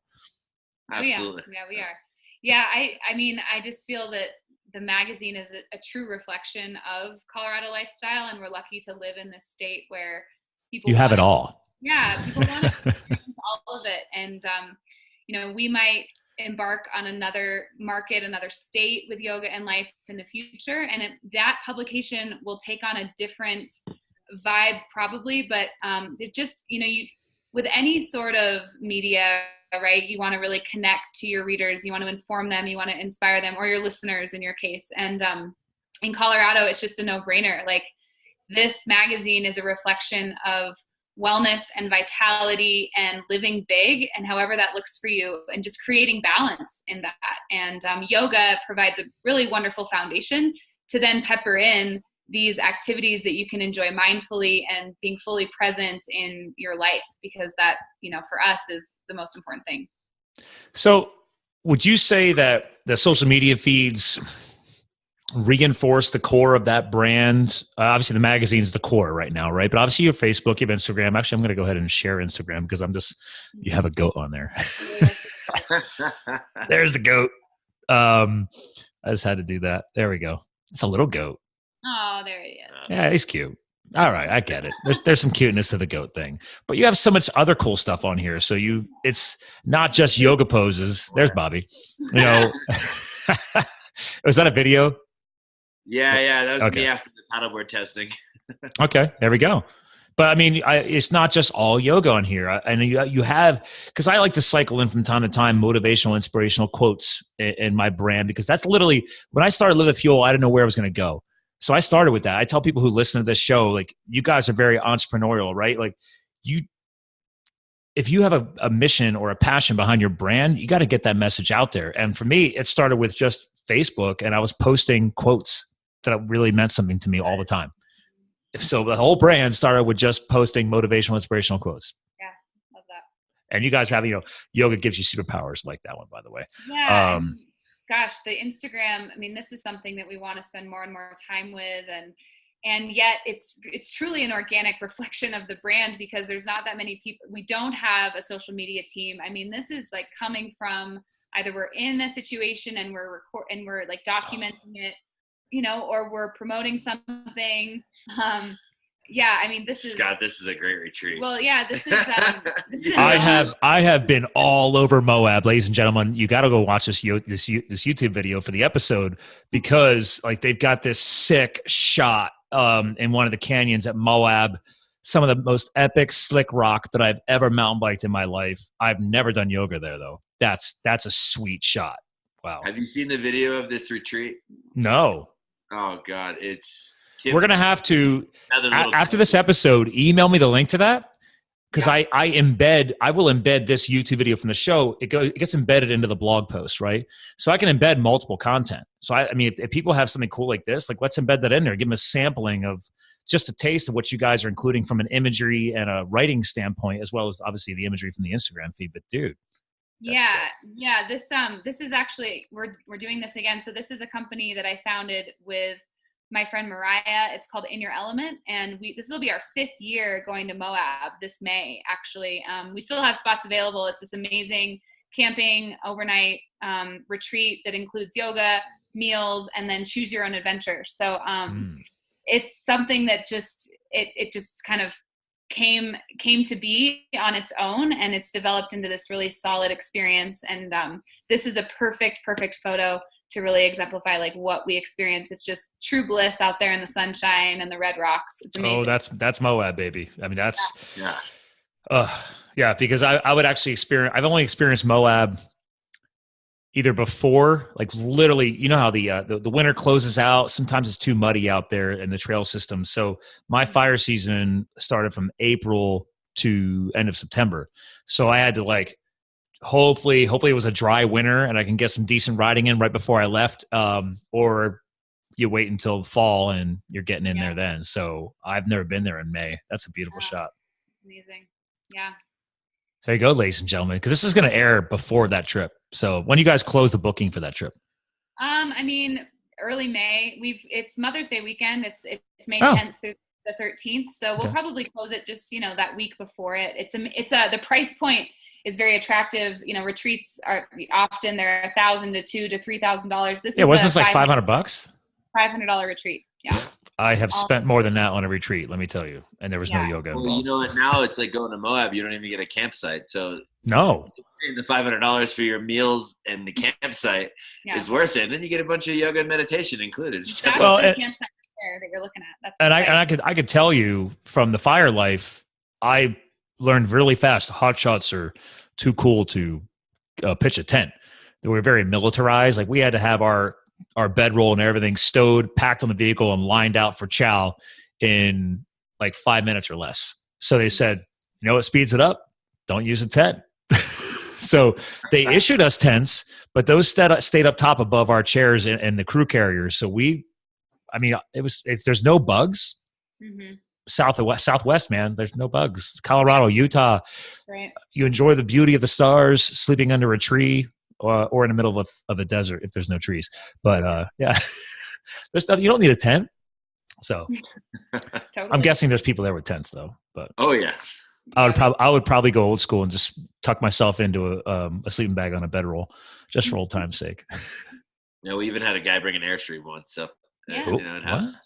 Absolutely. Yeah, we are. Yeah, I mean, I just feel that the magazine is a true reflection of Colorado lifestyle, and we're lucky to live in this state where people have it all. Yeah, people want to experience all of it. And, we might embark on another market, another state with yoga and life in the future. And that publication will take on a different vibe probably, but it just, with any sort of media, right, you want to really connect to your readers, you want to inform them, you want to inspire them, or your listeners in your case. And in Colorado, it's just a no-brainer. Like, this magazine is a reflection of wellness and vitality and living big, and however that looks for you, and just creating balance in that. And yoga provides a really wonderful foundation to then pepper in these activities that you can enjoy mindfully and being fully present in your life, because that, for us is the most important thing. So would you say that the social media feeds reinforce the core of that brand? Obviously the magazine is the core right now, right? But obviously you have Facebook, you have Instagram. Actually, I'm going to go ahead and share Instagram because you have a goat on there. There's the goat. I just had to do that. There we go. It's a little goat. Oh, there he is. Yeah, he's cute. All right, I get it. There's some cuteness to the goat thing, but you have so much other cool stuff on here. So it's not just yoga poses. There's Bobby. Was that a video? Yeah, that was me after the paddleboard testing. Okay, there we go. But I mean, it's not just all yoga on here. And you have, because I like to cycle in from time to time motivational, inspirational quotes in my brand, because that's literally, when I started Live the Fuel, I didn't know where I was going to go. So I started with that. I tell people who listen to this show, like, you guys are very entrepreneurial, right? Like, if you have a mission or a passion behind your brand, you got to get that message out there. And for me, it started with just Facebook, and I was posting quotes that really meant something to me all the time. So the whole brand started with just posting motivational, inspirational quotes. Yeah, love that. And you guys have, yoga gives you superpowers, like that one, by the way. Yeah. Gosh, the Instagram, I mean, this is something that we want to spend more and more time with. And yet it's truly an organic reflection of the brand, because there's not that many people. We don't have a social media team. I mean, this is like coming from either we're in a situation and we're like documenting it, or we're promoting something. Yeah, I mean, Scott, this is a great retreat. Well, yeah, this is I have been all over Moab, ladies and gentlemen. You got to go watch this YouTube video for the episode, because like they've got this sick shot in one of the canyons at Moab, some of the most epic slick rock that I've ever mountain biked in my life. I've never done yoga there though. That's a sweet shot. Wow. Have you seen the video of this retreat? No. Oh God, we're going to have to, after this episode, email me the link to that, because I will embed this YouTube video from the show. It gets embedded into the blog post, right? So I can embed multiple content. So I mean, if people have something cool like this, like, let's embed that in there. Give them a sampling of just a taste of what you guys are including from an imagery and a writing standpoint, as well as obviously the imagery from the Instagram feed. But dude. Yeah. This is actually, we're doing this again. So this is a company that I founded with my friend Mariah. It's called In Your Element, and this will be our 5th year going to Moab this May. Actually, we still have spots available. It's this amazing camping overnight retreat that includes yoga, meals, and then choose your own adventure. So it's something that just kind of came to be on its own, and it's developed into this really solid experience. And this is a perfect photo to really exemplify like what we experience. It's just true bliss out there in the sunshine and the red rocks. It's amazing. Oh, that's Moab, baby. I mean, that's yeah. Because I would actually I've only experienced Moab, either before, like literally, you know how the winter closes out. Sometimes it's too muddy out there in the trail system. So my fire season started from April to end of September. So I had to like, hopefully it was a dry winter and I can get some decent riding in right before I left. Or you wait until fall and you're getting in there then. So I've never been there in May. That's a beautiful shot. Amazing. Yeah. There you go, ladies and gentlemen, because this is going to air before that trip. So when you guys close the booking for that trip? I mean, early May. It's Mother's Day weekend. It's May 10th through the 13th. So we'll probably close it just, that week before it. The price point is very attractive. Retreats are often they're $1,000 to $2,000 to $3,000. Wasn't this like $500? $500 retreat. Yeah. I have spent more than that on a retreat, let me tell you. And there was no yoga involved. Well, you know what? Now it's like going to Moab. You don't even get a campsite. So no. The $500 for your meals and the campsite is worth it. And then you get a bunch of yoga and meditation included. So. Well, the campsite there that you're looking at. I could tell you from the fire life, I learned really fast. Hot shots are too cool to pitch a tent. They were very militarized. Like we had to have our bedroll and everything stowed, packed on the vehicle, and lined out for chow in like 5 minutes or less. So they said, you know what speeds it up? Don't use a tent. So they issued us tents, but those stayed up top above our chairs and the crew carriers. So if there's no bugs, Southwest, man, there's no bugs. Colorado, Utah, right. You enjoy the beauty of the stars, sleeping under a tree, or in the middle of a desert if there's no trees. But there's stuff you don't need a tent. So totally. I'm guessing there's people there with tents though. But I would probably go old school and just tuck myself into a sleeping bag on a bedroll, just for old time's sake. Yeah, we even had a guy bring an Airstream once, so it happens.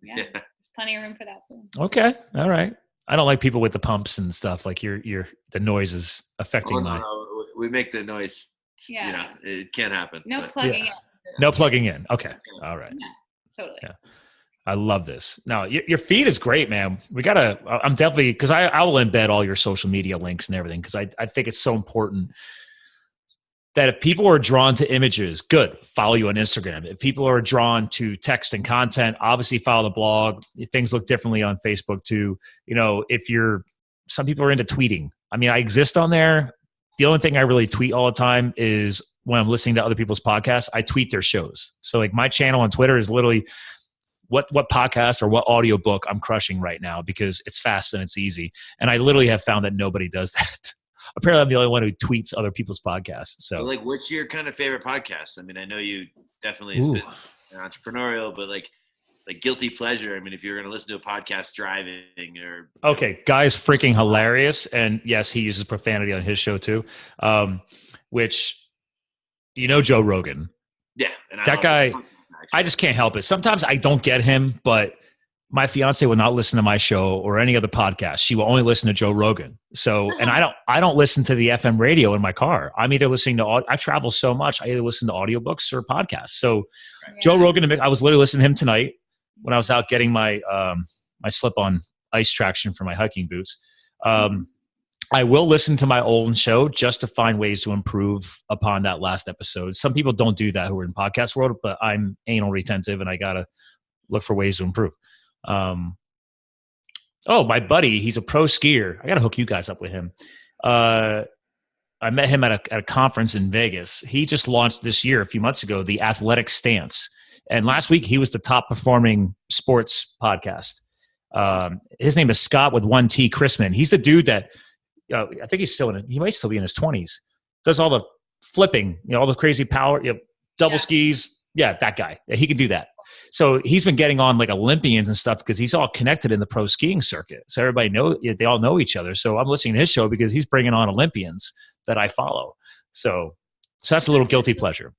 Yeah, there's plenty of room for that too. Okay, all right. I don't like people with the pumps and stuff. Like the noise is affecting my. We make the noise. Yeah, it can't happen. No plugging in. No plugging in. Okay, all right. Yeah, totally. Yeah. I love this. Now, your feed is great, man. I'm definitely, because I will embed all your social media links and everything, because I think it's so important that if people are drawn to images, good, follow you on Instagram. If people are drawn to text and content, obviously follow the blog. Things look differently on Facebook too. Some people are into tweeting. I mean, I exist on there. The only thing I really tweet all the time is when I'm listening to other people's podcasts, I tweet their shows. So like my channel on Twitter is literally what podcast or what audiobook I'm crushing right now, because it's fast and it's easy. And I literally have found that nobody does that. Apparently I'm the only one who tweets other people's podcasts. So like, what's your kind of favorite podcast? I mean, I know you definitely have been entrepreneurial, but like guilty pleasure. I mean, if you're going to listen to a podcast driving or. Okay. Guy's freaking hilarious. And yes, he uses profanity on his show too. Which, Joe Rogan. Yeah. And that guy, I just can't help it. Sometimes I don't get him, but my fiance will not listen to my show or any other podcast. She will only listen to Joe Rogan. So, and I don't listen to the FM radio in my car. I'm either listening to, I travel so much, I either listen to audiobooks or podcasts. So Joe Rogan, I was literally listening to him tonight when I was out getting my, my slip-on ice traction for my hiking boots. I will listen to my old show just to find ways to improve upon that last episode. Some people don't do that who are in podcast world, but I'm anal retentive and I got to look for ways to improve. My buddy, he's a pro skier. I got to hook you guys up with him. I met him at a conference in Vegas. He just launched this year, a few months ago, the Athletic Stance. And last week he was the top performing sports podcast. His name is Scott with 1T Chrisman. He's the dude that, I think he might still be in his 20s. Does all the flipping, all the crazy power, double skis. Yeah, that guy. He can do that. So he's been getting on like Olympians and stuff because he's all connected in the pro skiing circuit. So they all know each other. So I'm listening to his show because he's bringing on Olympians that I follow. So that's a little guilty pleasure.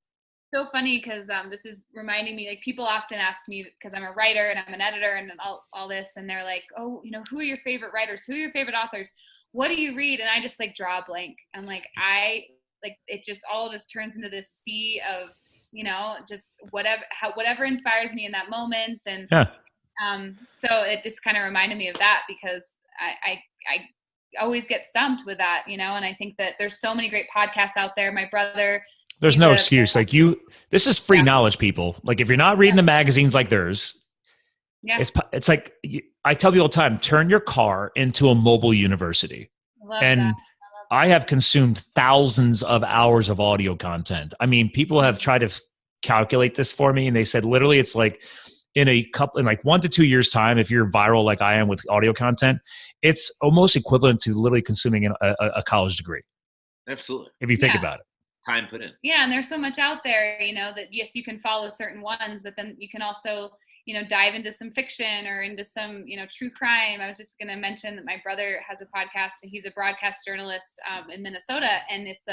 So funny because this is reminding me, like people often ask me, because I'm a writer and I'm an editor and all this, and they're like, oh, who are your favorite writers? Who are your favorite authors? What do you read? And I just like draw a blank. I'm like, it just all just turns into this sea of, just whatever inspires me in that moment. And so it just kind of reminded me of that because I always get stumped with that, and I think that there's so many great podcasts out there. My brother There's no excuse. Like this is free knowledge, people. Like if you're not reading the magazines like theirs, it's like I tell people all the time, turn your car into a mobile university. And I have consumed thousands of hours of audio content. I mean, people have tried to calculate this for me, and they said literally it's like in like 1 to 2 years time, if you're viral like I am with audio content, it's almost equivalent to literally consuming a college degree. Absolutely. If you think about it. Time put in. Yeah, and there's so much out there, that yes, you can follow certain ones, but then you can also, dive into some fiction or into some, true crime. I was just going to mention that my brother has a podcast, and he's a broadcast journalist in Minnesota, and it's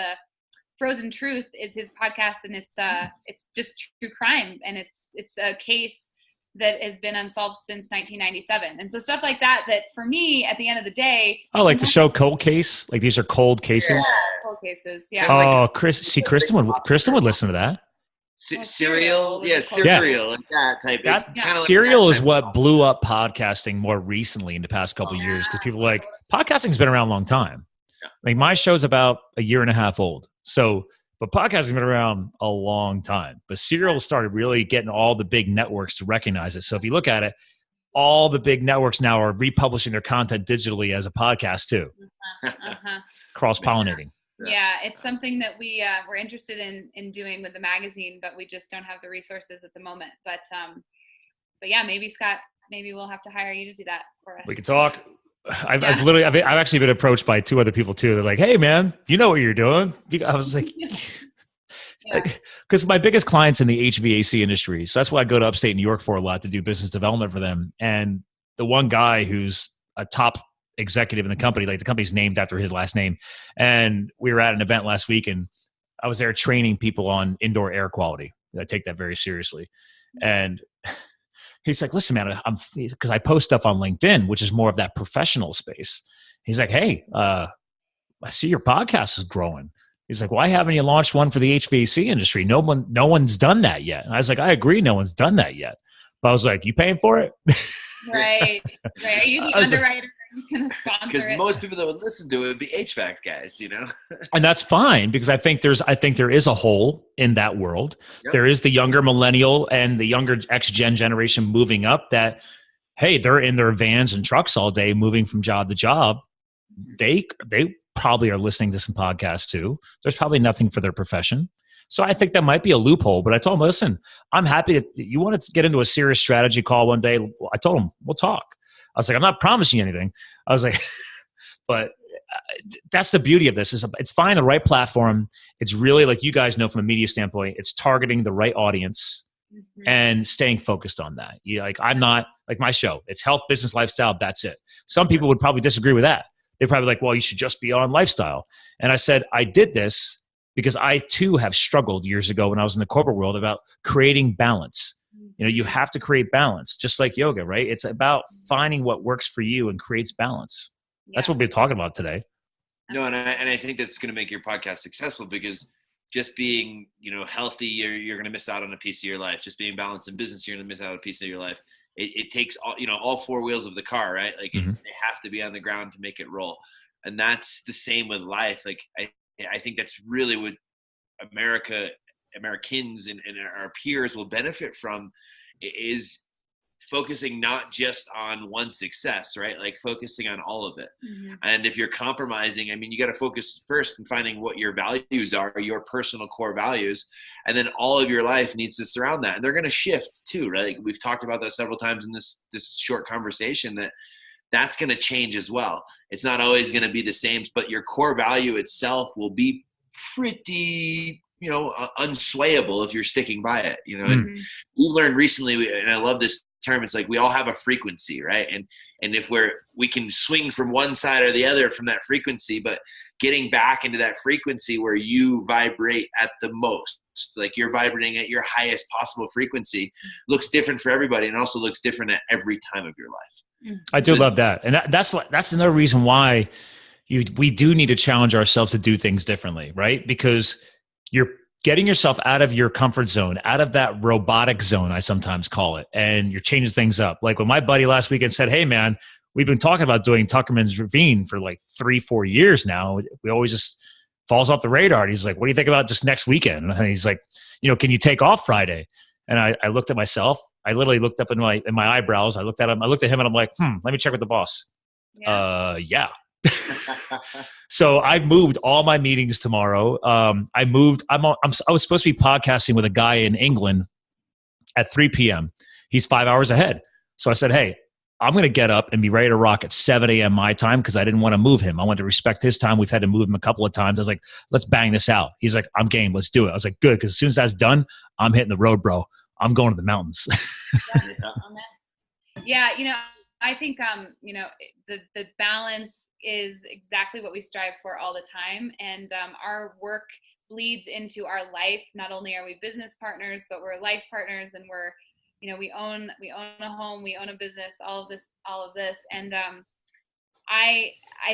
Frozen Truth is his podcast, and it's just true crime, and it's a case that has been unsolved since 1997. And so stuff like that for me, at the end of the day. Oh, like the show Cold Case? Like these are cold cases? Yeah, cold cases, yeah. Oh, Kristen would listen to that. Serial? Yeah, Serial. Like that type. Serial is what blew up podcasting more recently in the past couple of years, because people are like, podcasting's been around a long time. Yeah. Like my show's about a year and a half old. So, but podcasting's been around a long time. But Serial started really getting all the big networks to recognize it. So if you look at it, all the big networks now are republishing their content digitally as a podcast too. Cross-pollinating. Yeah, it's something that we're interested in doing with the magazine, but we just don't have the resources at the moment. But yeah, maybe Scott, we'll have to hire you to do that for us. We can talk. I've actually been approached by 2 other people too. They're like, "Hey, man, you know what you're doing?" I was like, because my biggest clients in the HVAC industry, so that's why I go to upstate New York for a lot to do business development for them. And the one guy who's a top executive in the company, like the company's named after his last name, and we were at an event last week, and I was there training people on indoor air quality. I take that very seriously, and he's like, "Listen, man, because I post stuff on LinkedIn, which is more of that professional space." He's like, "Hey, I see your podcast is growing." He's like, "Why haven't you launched one for the HVAC industry? No one's done that yet." And I was like, "I agree, no one's done that yet." But I was like, "You paying for it?" Right. Are you the underwriter? Because most people that would listen to it would be HVAC guys, And that's fine, because I think there is a hole in that world. Yep. There is the younger millennial and the younger X-Gen generation moving up that, hey, they're in their vans and trucks all day moving from job to job. They probably are listening to some podcasts too. There's probably nothing for their profession. So I think that might be a loophole. But I told him, listen, I'm happy that you want to get into a serious strategy call one day. I told him, we'll talk. I was like, I'm not promising you anything. I was like, but that's the beauty of this. It's finding the right platform. It's really, like you guys know from a media standpoint, it's targeting the right audience and staying focused on that. I'm not like my show. It's health, business, lifestyle. That's it. Some people would probably disagree with that. They're probably like, well, you should just be on lifestyle. And I said, I did this because I too have struggled years ago when I was in the corporate world about creating balance. You have to create balance, just like yoga, right? It's about finding what works for you and creates balance. Yeah. That's what we're talking about today. No, and I think that's going to make your podcast successful, because just being, healthy, you're going to miss out on a piece of your life. Just being balanced in business, you're going to miss out on a piece of your life. It takes all 4 wheels of the car, right? Like they have to be on the ground to make it roll. And that's the same with life. Like I think that's really what Americans and our peers will benefit from, is focusing not just on one success, right? Like focusing on all of it. And if you're compromising, you got to focus first on finding what your values are, your personal core values, and then all of your life needs to surround that. And they're going to shift too, right? Like we've talked about that several times in this short conversation, that's going to change as well. It's not always going to be the same, but your core value itself will be pretty unswayable if you're sticking by it, And we learned recently, and I love this term, it's like we all have a frequency, right? And if we can swing from one side or the other from that frequency, but getting back into that frequency where you vibrate at the most, like you're vibrating at your highest possible frequency, looks different for everybody, and also looks different at every time of your life. I do love that. And that's another reason why we do need to challenge ourselves to do things differently, right? Because you're getting yourself out of your comfort zone, out of that robotic zone, I sometimes call it, and you're changing things up. Like when my buddy last weekend said, "Hey man, we've been talking about doing Tuckerman's Ravine for like 3-4 years now. We always just falls off the radar. And he's like, what do you think about just next weekend? And he's like, can you take off Friday? And I looked at myself. I literally looked up in my eyebrows. I looked at him. And I'm like, let me check with the boss. Yeah. So I've moved all my meetings tomorrow. I was supposed to be podcasting with a guy in England at 3 p.m. He's 5 hours ahead. So I said, hey, I'm going to get up and be ready to rock at 7 a.m. my time because I didn't want to move him. I wanted to respect his time. We've had to move him a couple of times. I was like, let's bang this out. He's like, I'm game. Let's do it. I was like, good, because as soon as that's done, I'm hitting the road, bro. I'm going to the mountains. Yeah, I think the balance is exactly what we strive for all the time, and our work bleeds into our life. Not only are we business partners, but we're life partners, and we're we own a home, we own a business, all of this, and I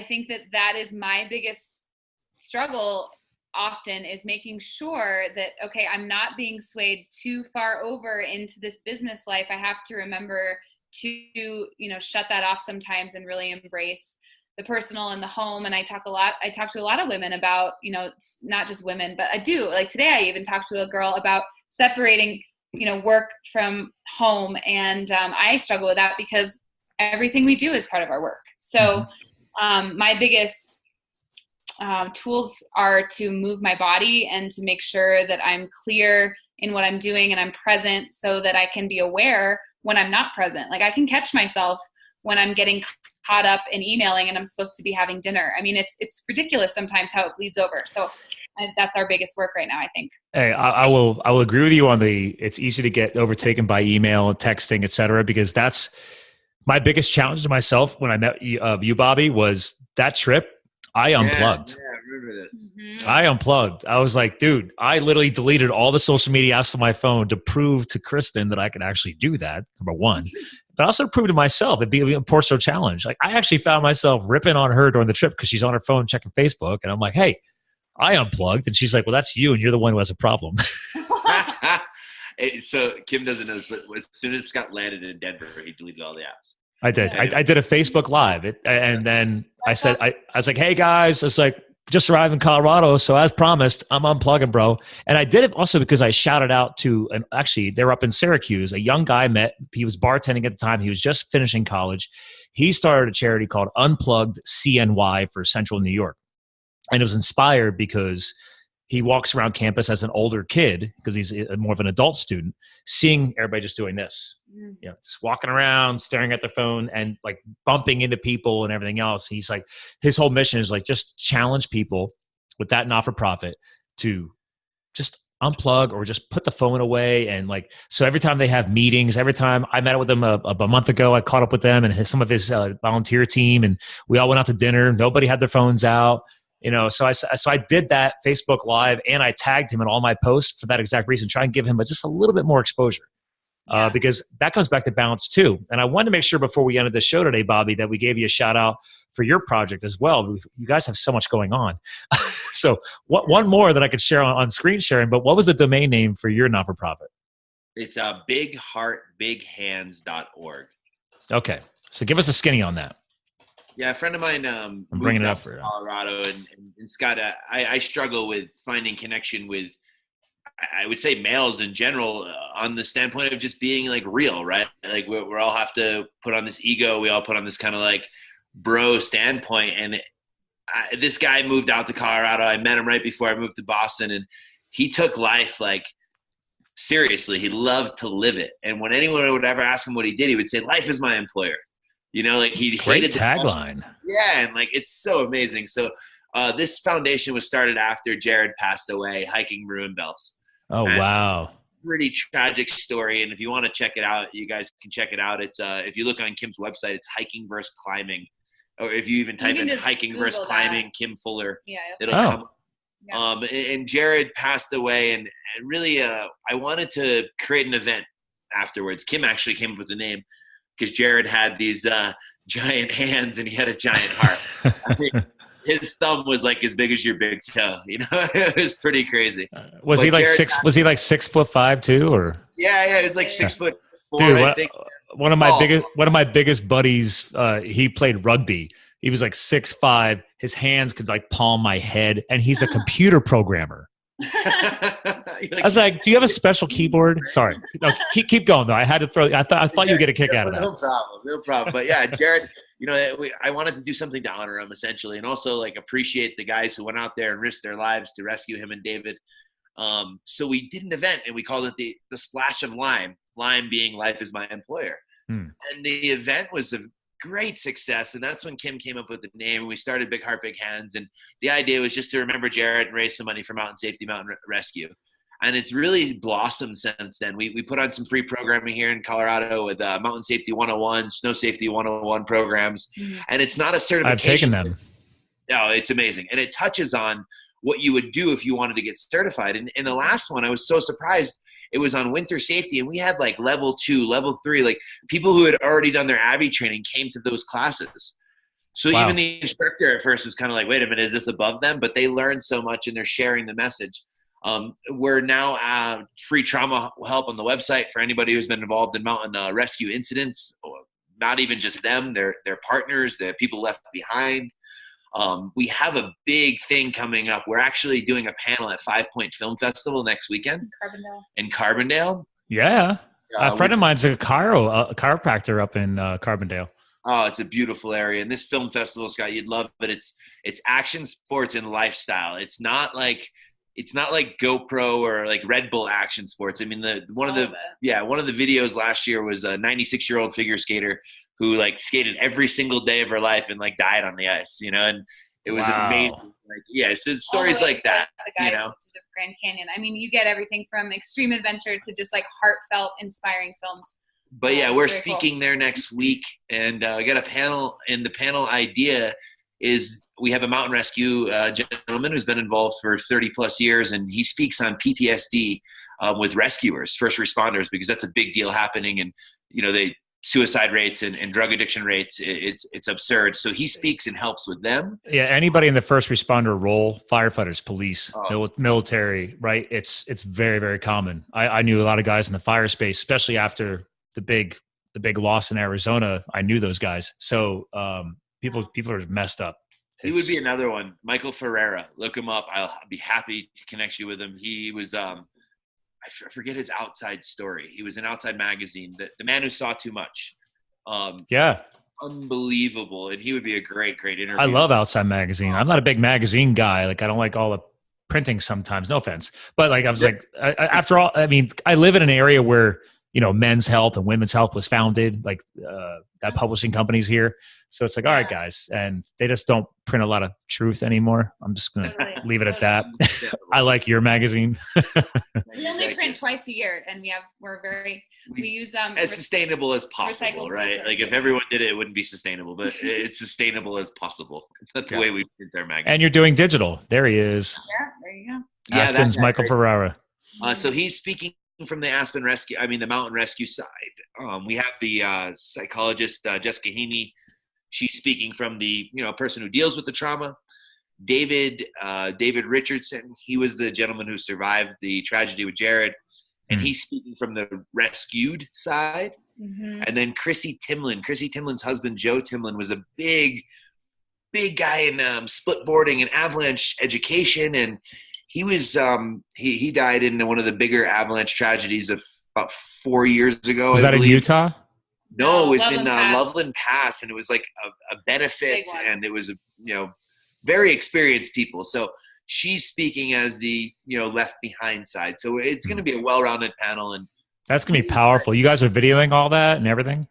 think that is my biggest struggle often, is making sure that, okay, I'm not being swayed too far over into this business life. I have to remember to shut that off sometimes and really embrace the personal and the home. And I talk to a lot of women about, not just women, but I do, like today I even talked to a girl about separating work from home. And I struggle with that because everything we do is part of our work. So my biggest tools are to move my body and to make sure that I'm clear in what I'm doing and I'm present, so that I can be aware when I'm not present. Like I can catch myself when I'm getting caught up in emailing and I'm supposed to be having dinner. I mean, it's ridiculous sometimes how it bleeds over. So that's our biggest work right now, I think. Hey, I will agree with you on it's easy to get overtaken by email, texting, et cetera, because that's my biggest challenge to myself when I met you, Bobby, was that trip. I unplugged. Yeah, I remember this. Mm-hmm. I unplugged. I was like, dude, I literally deleted all the social media apps on my phone to prove to Kristen that I could actually do that, number one. But also prove to myself it'd be a personal challenge. Like I actually found myself ripping on her during the trip because she's on her phone checking Facebook. And I'm like, hey, I unplugged. And she's like, well, that's you. And you're the one who has a problem. So Kim doesn't know this, but as soon as Scott landed in Denver, he deleted all the apps. I did. I did a Facebook Live. And then I said, I was like, hey, guys, it's like, just arrived in Colorado. So as promised, I'm unplugging, bro. And I did it also because I shouted out to, actually, they're up in Syracuse. A young guy he was bartending at the time. He was just finishing college. He started a charity called Unplugged CNY for Central New York. And it was inspired because he walks around campus as an older kid, because he's more of an adult student, seeing everybody just doing this, just walking around, staring at their phone and like bumping into people and everything else. He's like, his whole mission is like, just challenge people with that not-for-profit to just unplug or just put the phone away. And like, so every time they have meetings, every time I met with him a month ago, I caught up with them and some of his volunteer team, and we all went out to dinner. Nobody had their phones out. So I did that Facebook Live, and I tagged him in all my posts for that exact reason, try and give him just a little bit more exposure, because that comes back to balance too. And I wanted to make sure before we ended the show today, Bobby, that we gave you a shout out for your project as well. You guys have so much going on. So one more that I could share on screen sharing, but what was the domain name for your not-for-profit? It's bigheartbighands.org. Okay. So give us a skinny on that. Yeah, a friend of mine I'm bringing it up for Colorado, and Scott, I struggle with finding connection with, I would say, males in general, on the standpoint of just being like real, right? Like we all have to put on this ego. We all put on this kind of like bro standpoint. And this guy moved out to Colorado. I met him right before I moved to Boston, and he took life like seriously. He loved to live it. And when anyone would ever ask him what he did, he would say, "Life is my employer." Like he great hated tagline. Yeah, and like it's so amazing. So this foundation was started after Jared passed away, hiking ruin bells. Oh, and wow. Pretty tragic story. And if you want to check it out, you guys can check it out. It's if you look on Kim's website, it's hiking versus climbing. Or if you even type in hiking Google versus climbing, Kim Fuller, it'll come. Yeah. And Jared passed away, and really I wanted to create an event afterwards. Kim actually came up with the name because Jared had these giant hands and he had a giant heart. I mean, his thumb was like as big as your big toe. It was pretty crazy. Was he like Jared Was he like 6'5" too, or? Yeah, he was like 6'4". Dude, one of my biggest buddies, he played rugby, He was like 6'5". His hands could like palm my head, and he's a computer programmer. I was like, "Do you have a special keyboard?" Sorry, no, keep going though. I had to throw. I thought you'd get a kick out of that. No problem. But yeah, Jared, I wanted to do something to honor him essentially, and also like appreciate the guys who went out there and risked their lives to rescue him and David. So we did an event, and we called it the Splash of Lime. Lime being Life is My Employer, and the event was a great success, and that's when Kim came up with the name. We started Big Heart Big Hands, and the idea was just to remember Jared and raise some money for Mountain Safety, Mountain Rescue. And it's really blossomed since then. We put on some free programming here in Colorado with Mountain Safety 101, Snow Safety 101 programs, and it's not a certification. I've taken them. No, it's amazing, and it touches on what you would do if you wanted to get certified. And in the last one, I was so surprised. It was on winter safety, and we had like level 2, level 3, like people who had already done their Abbey training came to those classes. So even the instructor at first was kind of like, wait a minute, is this above them? But they learned so much, and they're sharing the message. We're now free trauma help on the website for anybody who's been involved in mountain rescue incidents. Not even just them, their partners, the people left behind. We have a big thing coming up. We're actually doing a panel at 5 Point Film Festival next weekend. In Carbondale. Yeah. A friend of mine's a chiropractor up in Carbondale. Oh, it's a beautiful area. And this film festival, Scott, you'd love it. It's action sports and lifestyle. It's not like GoPro or like Red Bull action sports. I mean, one of the videos last year was a 96-year-old figure skater who like skated every single day of her life and like died on the ice, and it was amazing. Like, so stories like that, to the Grand Canyon. I mean, you get everything from extreme adventure to just like heartfelt, inspiring films. But we're speaking there next week, and we got a panel, and the panel idea is we have a mountain rescue gentleman who's been involved for 30 plus years, and he speaks on PTSD with rescuers, first responders, because that's a big deal happening, and they suicide rates and drug addiction rates, it's absurd. So he speaks and helps with them. Yeah, anybody in the first responder role, firefighters, police, military, right? It's very, very common. I knew a lot of guys in the fire space, especially after the big loss in Arizona. I knew those guys. So people are messed up. He would be another one. Michael Ferreira, look him up. I'll be happy to connect you with him. He was I forget his Outside story. He was in Outside magazine, the man who saw too much. Unbelievable. And he would be a great interview. I love Outside magazine. I'm not a big magazine guy. Like, I don't like all the printing sometimes, no offense. But like, I was after all, I mean, I live in an area where, Men's Health and Women's Health was founded, like that publishing company's here. So it's like, all right, guys. And they just don't print a lot of truth anymore. I'm just going to leave it at that. I like your magazine. We only print twice a year, and we use as sustainable as possible, right? Like if everyone did it, it wouldn't be sustainable, but it's sustainable as possible. That's the way we print our magazine. And you're doing digital. There he is. Yeah, there you go. Aspen's Michael Ferrara. So he's speaking from the the mountain rescue side. We have the psychologist, Jessica Heaney. She's speaking from the, person who deals with the trauma. David Richardson, he was the gentleman who survived the tragedy with Jared, and he's speaking from the rescued side. And then Krissy Timlin's husband, Joe Timlin, was a big guy in split boarding and avalanche education, and he was he died in one of the bigger avalanche tragedies of about 4 years ago. Was that in Utah? No, it was in Loveland Pass, and it was like a benefit, and it was very experienced people. So she's speaking as the left behind side. So it's going to be a well-rounded panel, and that's going to be powerful. You guys are videoing all that and everything?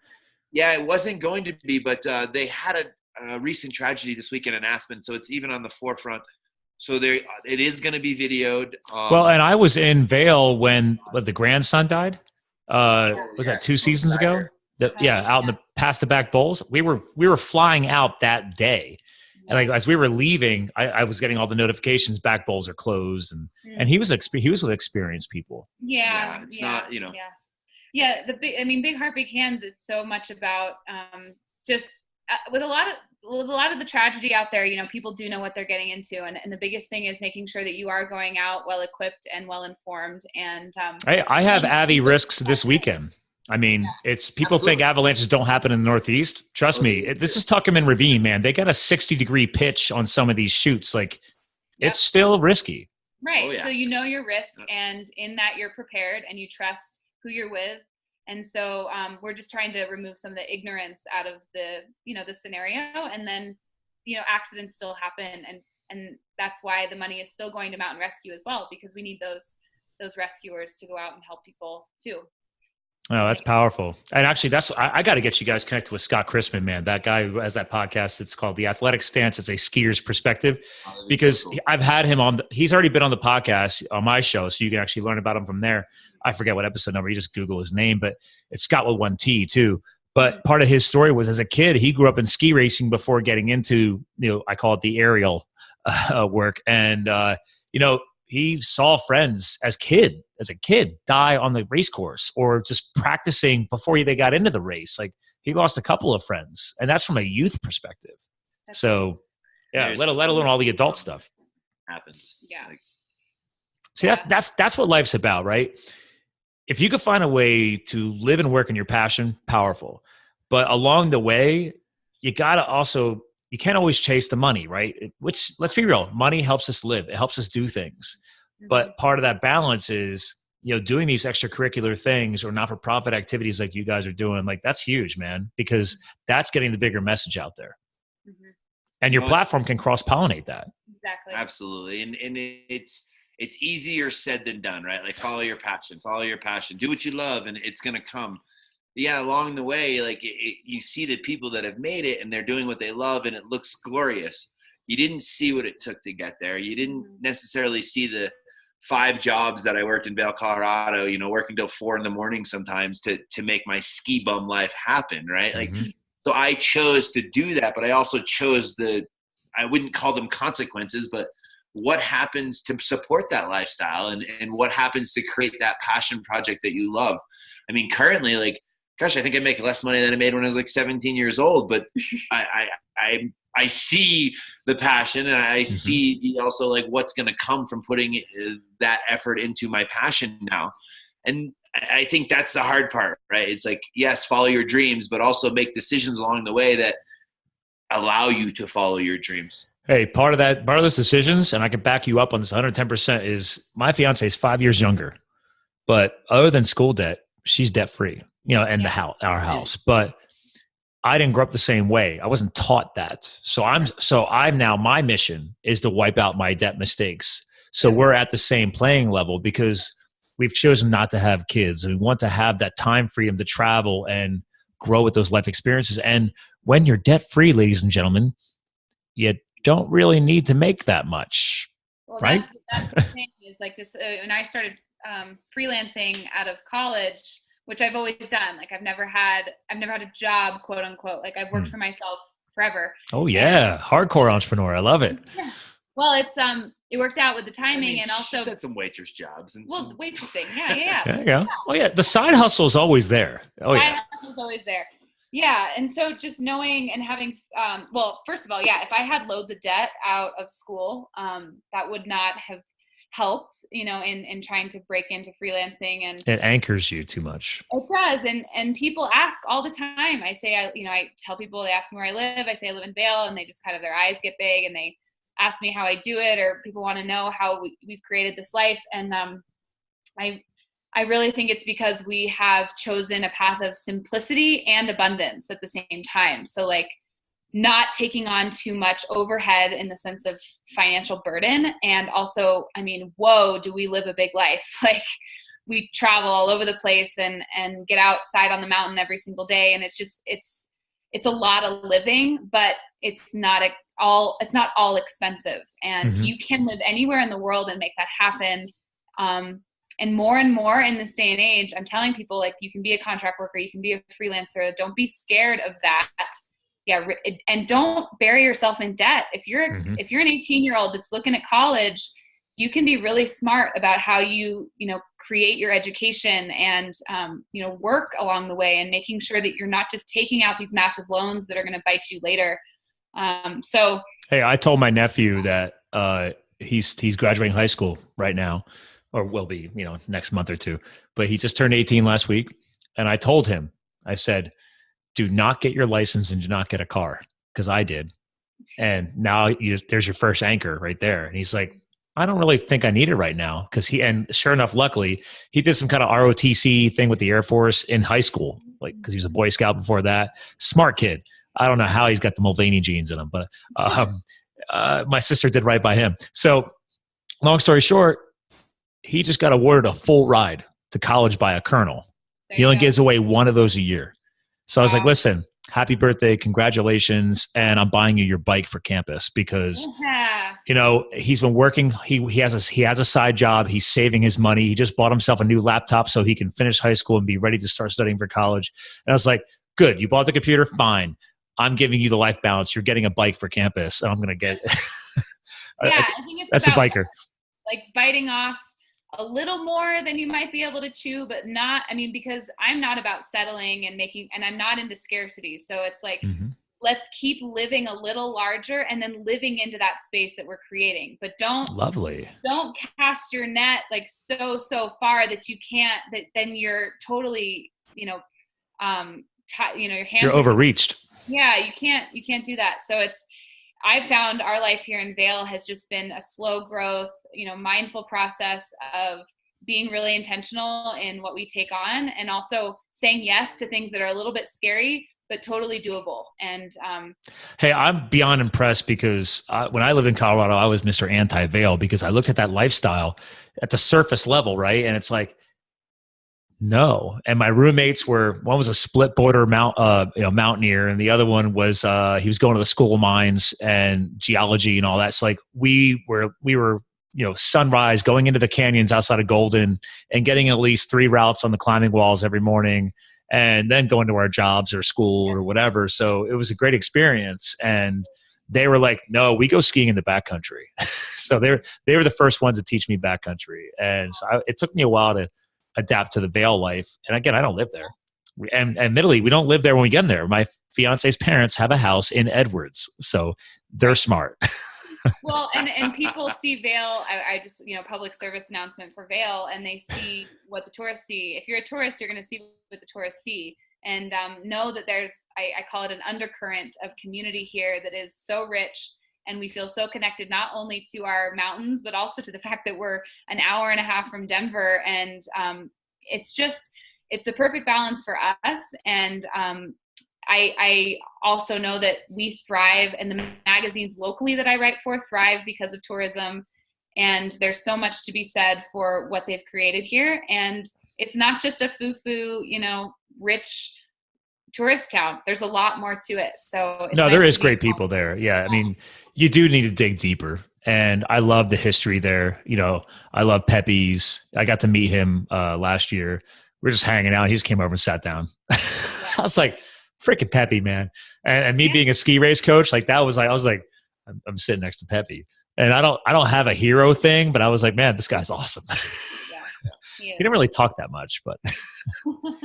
Yeah, it wasn't going to be, but they had a recent tragedy this weekend in Aspen, so it's even on the forefront. So it is going to be videoed. And I was in Vail when the grandson died. Was that 2 seasons ago? Out in the past the back bowls. We were flying out that day, and like as we were leaving, I was getting all the notifications. Back bowls are closed, and he was with experienced people. Not Big Heart Big Hands. It's so much about just with a lot of the tragedy out there. People do know what they're getting into, and the biggest thing is making sure that you are going out well equipped and well informed. And I have Abbey risks this weekend. I mean, it's people think avalanches don't happen in the Northeast. Trust me, this is Tuckerman Ravine, man. They got a 60-degree pitch on some of these chutes. Like, it's still risky. Right. Oh, yeah. So you know your risk, and in that you're prepared and you trust who you're with. And so we're just trying to remove some of the ignorance out of the, the scenario. And then, accidents still happen. And that's why the money is still going to Mountain Rescue as well, because we need those rescuers to go out and help people too. Oh, that's powerful. And actually, I got to get you guys connected with Scott Chrisman, man. That guy who has that podcast. It's called The Athletic Stance. It's a skier's perspective, because I've had him on. He's already been on the podcast on my show, so you can actually learn about him from there. I forget what episode number. You just Google his name, but it's Scott with 1 T too. But part of his story was, as a kid, he grew up in ski racing before getting into, I call it the aerial work. And, he saw friends as a kid die on the race course, or just practicing before they got into the race. Like, he lost a couple of friends, and that's from a youth perspective. So yeah, let alone all the adult stuff happens. Yeah. See, that's what life's about, right? If you could find a way to live and work in your passion, powerful. But along the way, you can't always chase the money, right? Which, let's be real, money helps us live. It helps us do things. But part of that balance is, doing these extracurricular things or not-for-profit activities like you guys are doing. Like, that's huge, man, because that's getting the bigger message out there. Mm-hmm. And your platform can cross-pollinate that. Exactly. Absolutely. And it's easier said than done, right? Like, follow your passion, do what you love, and it's going to come. Yeah, along the way, like, you see the people that have made it and they're doing what they love, and it looks glorious. You didn't see what it took to get there. You didn't necessarily see the 5 jobs that I worked in Vail, Colorado, working till 4 a.m. sometimes to make my ski bum life happen, right? Like, so I chose to do that, but I also chose I wouldn't call them consequences, but what happens to support that lifestyle, and what happens to create that passion project that you love. I mean, currently, like, gosh, I think I make less money than I made when I was like 17 years old, but I see the passion, and I see also like what's going to come from putting that effort into my passion now. And I think that's the hard part, right? It's like, yes, follow your dreams, but also make decisions along the way that allow you to follow your dreams. Hey, part of those decisions, and I can back you up on this 110%, is my fiance is 5 years younger, but other than school debt, she's debt free, in our house. But I didn't grow up the same way. I wasn't taught that. So I'm now, my mission is to wipe out my debt mistakes. So we're at the same playing level, because we've chosen not to have kids. We want to have that time freedom to travel and grow with those life experiences. And when you're debt free, ladies and gentlemen, you don't really need to make that much, right? That's the thing, is like, when I started freelancing out of college, which I've always done. Like, I've never had a job, quote unquote. Like, I've worked for myself forever. Oh yeah. Hardcore entrepreneur. I love it. Yeah. Well, it worked out with the timing, and also she had some waitress jobs. Waitressing. Yeah. There you go. Oh yeah. The side hustle is always there. Oh yeah. Side hustle is always there. Yeah. And so just knowing and having, first of all, yeah, if I had loads of debt out of school, that would not have helped, in trying to break into freelancing. And it anchors you too much. It does. And people ask all the time. I say, I tell people, they ask me where I live. I say I live in Vail, and they just kind of, their eyes get big, and they ask me how I do it, or people want to know how we've created this life. And I really think it's because we have chosen a path of simplicity and abundance at the same time. So, like, not taking on too much overhead in the sense of financial burden. And also, I mean, whoa, do we live a big life? Like, we travel all over the place and get outside on the mountain every single day. And it's a lot of living, but it's not all expensive. And you can live anywhere in the world and make that happen. And more in this day and age, I'm telling people, like, you can be a contract worker, you can be a freelancer. Don't be scared of that. Yeah, and don't bury yourself in debt. If you're an 18-year-old that's looking at college, you can be really smart about how you create your education and work along the way, and making sure that you're not just taking out these massive loans that are going to bite you later. Hey, I told my nephew that he's graduating high school right now, or will be, next month or two. But he just turned 18 last week. And I told him, I said, do not get your license and do not get a car, because I did. And now there's your first anchor right there. And he's like, I don't really think I need it right now. And sure enough, luckily, he did some kind of ROTC thing with the Air Force in high school, like, because he was a Boy Scout before that. Smart kid. I don't know how he's got the Mulvaney genes in him, but my sister did right by him. So long story short, he just got awarded a full ride to college by a colonel. He only gives away one of those a year. So I was like, listen, happy birthday, congratulations, and I'm buying you your bike for campus, because he's been working. He has a side job. He's saving his money. He just bought himself a new laptop so he can finish high school and be ready to start studying for college. And I was like, good, you bought the computer, fine. I'm giving you the life balance. You're getting a bike for campus, and I'm going to get. I think it's that's a biker. Like biting off a little more than you might be able to chew, but not, because I'm not about settling and I'm not into scarcity. So it's like, let's keep living a little larger and then living into that space that we're creating. But don't cast your net like so far that you can't, that then you're totally, your hands you're overreached. Yeah, you can't do that. So I found our life here in Vail has just been a slow growth, mindful process of being really intentional in what we take on, and also saying yes to things that are a little bit scary, but totally doable. And hey, I'm beyond impressed, because when I lived in Colorado, I was Mr. Anti-Vail, because I looked at that lifestyle at the surface level, right? And it's like, no. And my roommates one was a split border mountaineer, and the other one was he was going to the School of Mines and geology and all that. So like we were sunrise, going into the canyons outside of Golden and getting at least 3 routes on the climbing walls every morning, and then going to our jobs or school or whatever. So it was a great experience. And they were like, no, we go skiing in the backcountry. So they were the first ones to teach me backcountry. And so it took me a while to adapt to the Vail life. And again, I don't live there. And admittedly, we don't live there when we get there. My fiance's parents have a house in Edwards, so they're smart. Well, and people see Vail. I just, public service announcement for Vail, and they see what the tourists see. If you're a tourist, you're going to see what the tourists see, and know that there's, I call it an undercurrent of community here that is so rich. And we feel so connected, not only to our mountains, but also to the fact that we're an hour and a half from Denver. And it's the perfect balance for us. And I also know that we thrive, and the magazines locally that I write for thrive because of tourism. And there's so much to be said for what they've created here. And it's not just a foo-foo, rich tourist town. There's a lot more to it. So there is great people there. Yeah. You do need to dig deeper. And I love the history there. I love Pepe's. I got to meet him last year. We were just hanging out. He just came over and sat down. I was like, freaking Pepe, man. And me being a ski race coach, like that was like, I was like, I'm sitting next to Pepe. And I don't have a hero thing, but I was like, man, this guy's awesome. He didn't really talk that much, but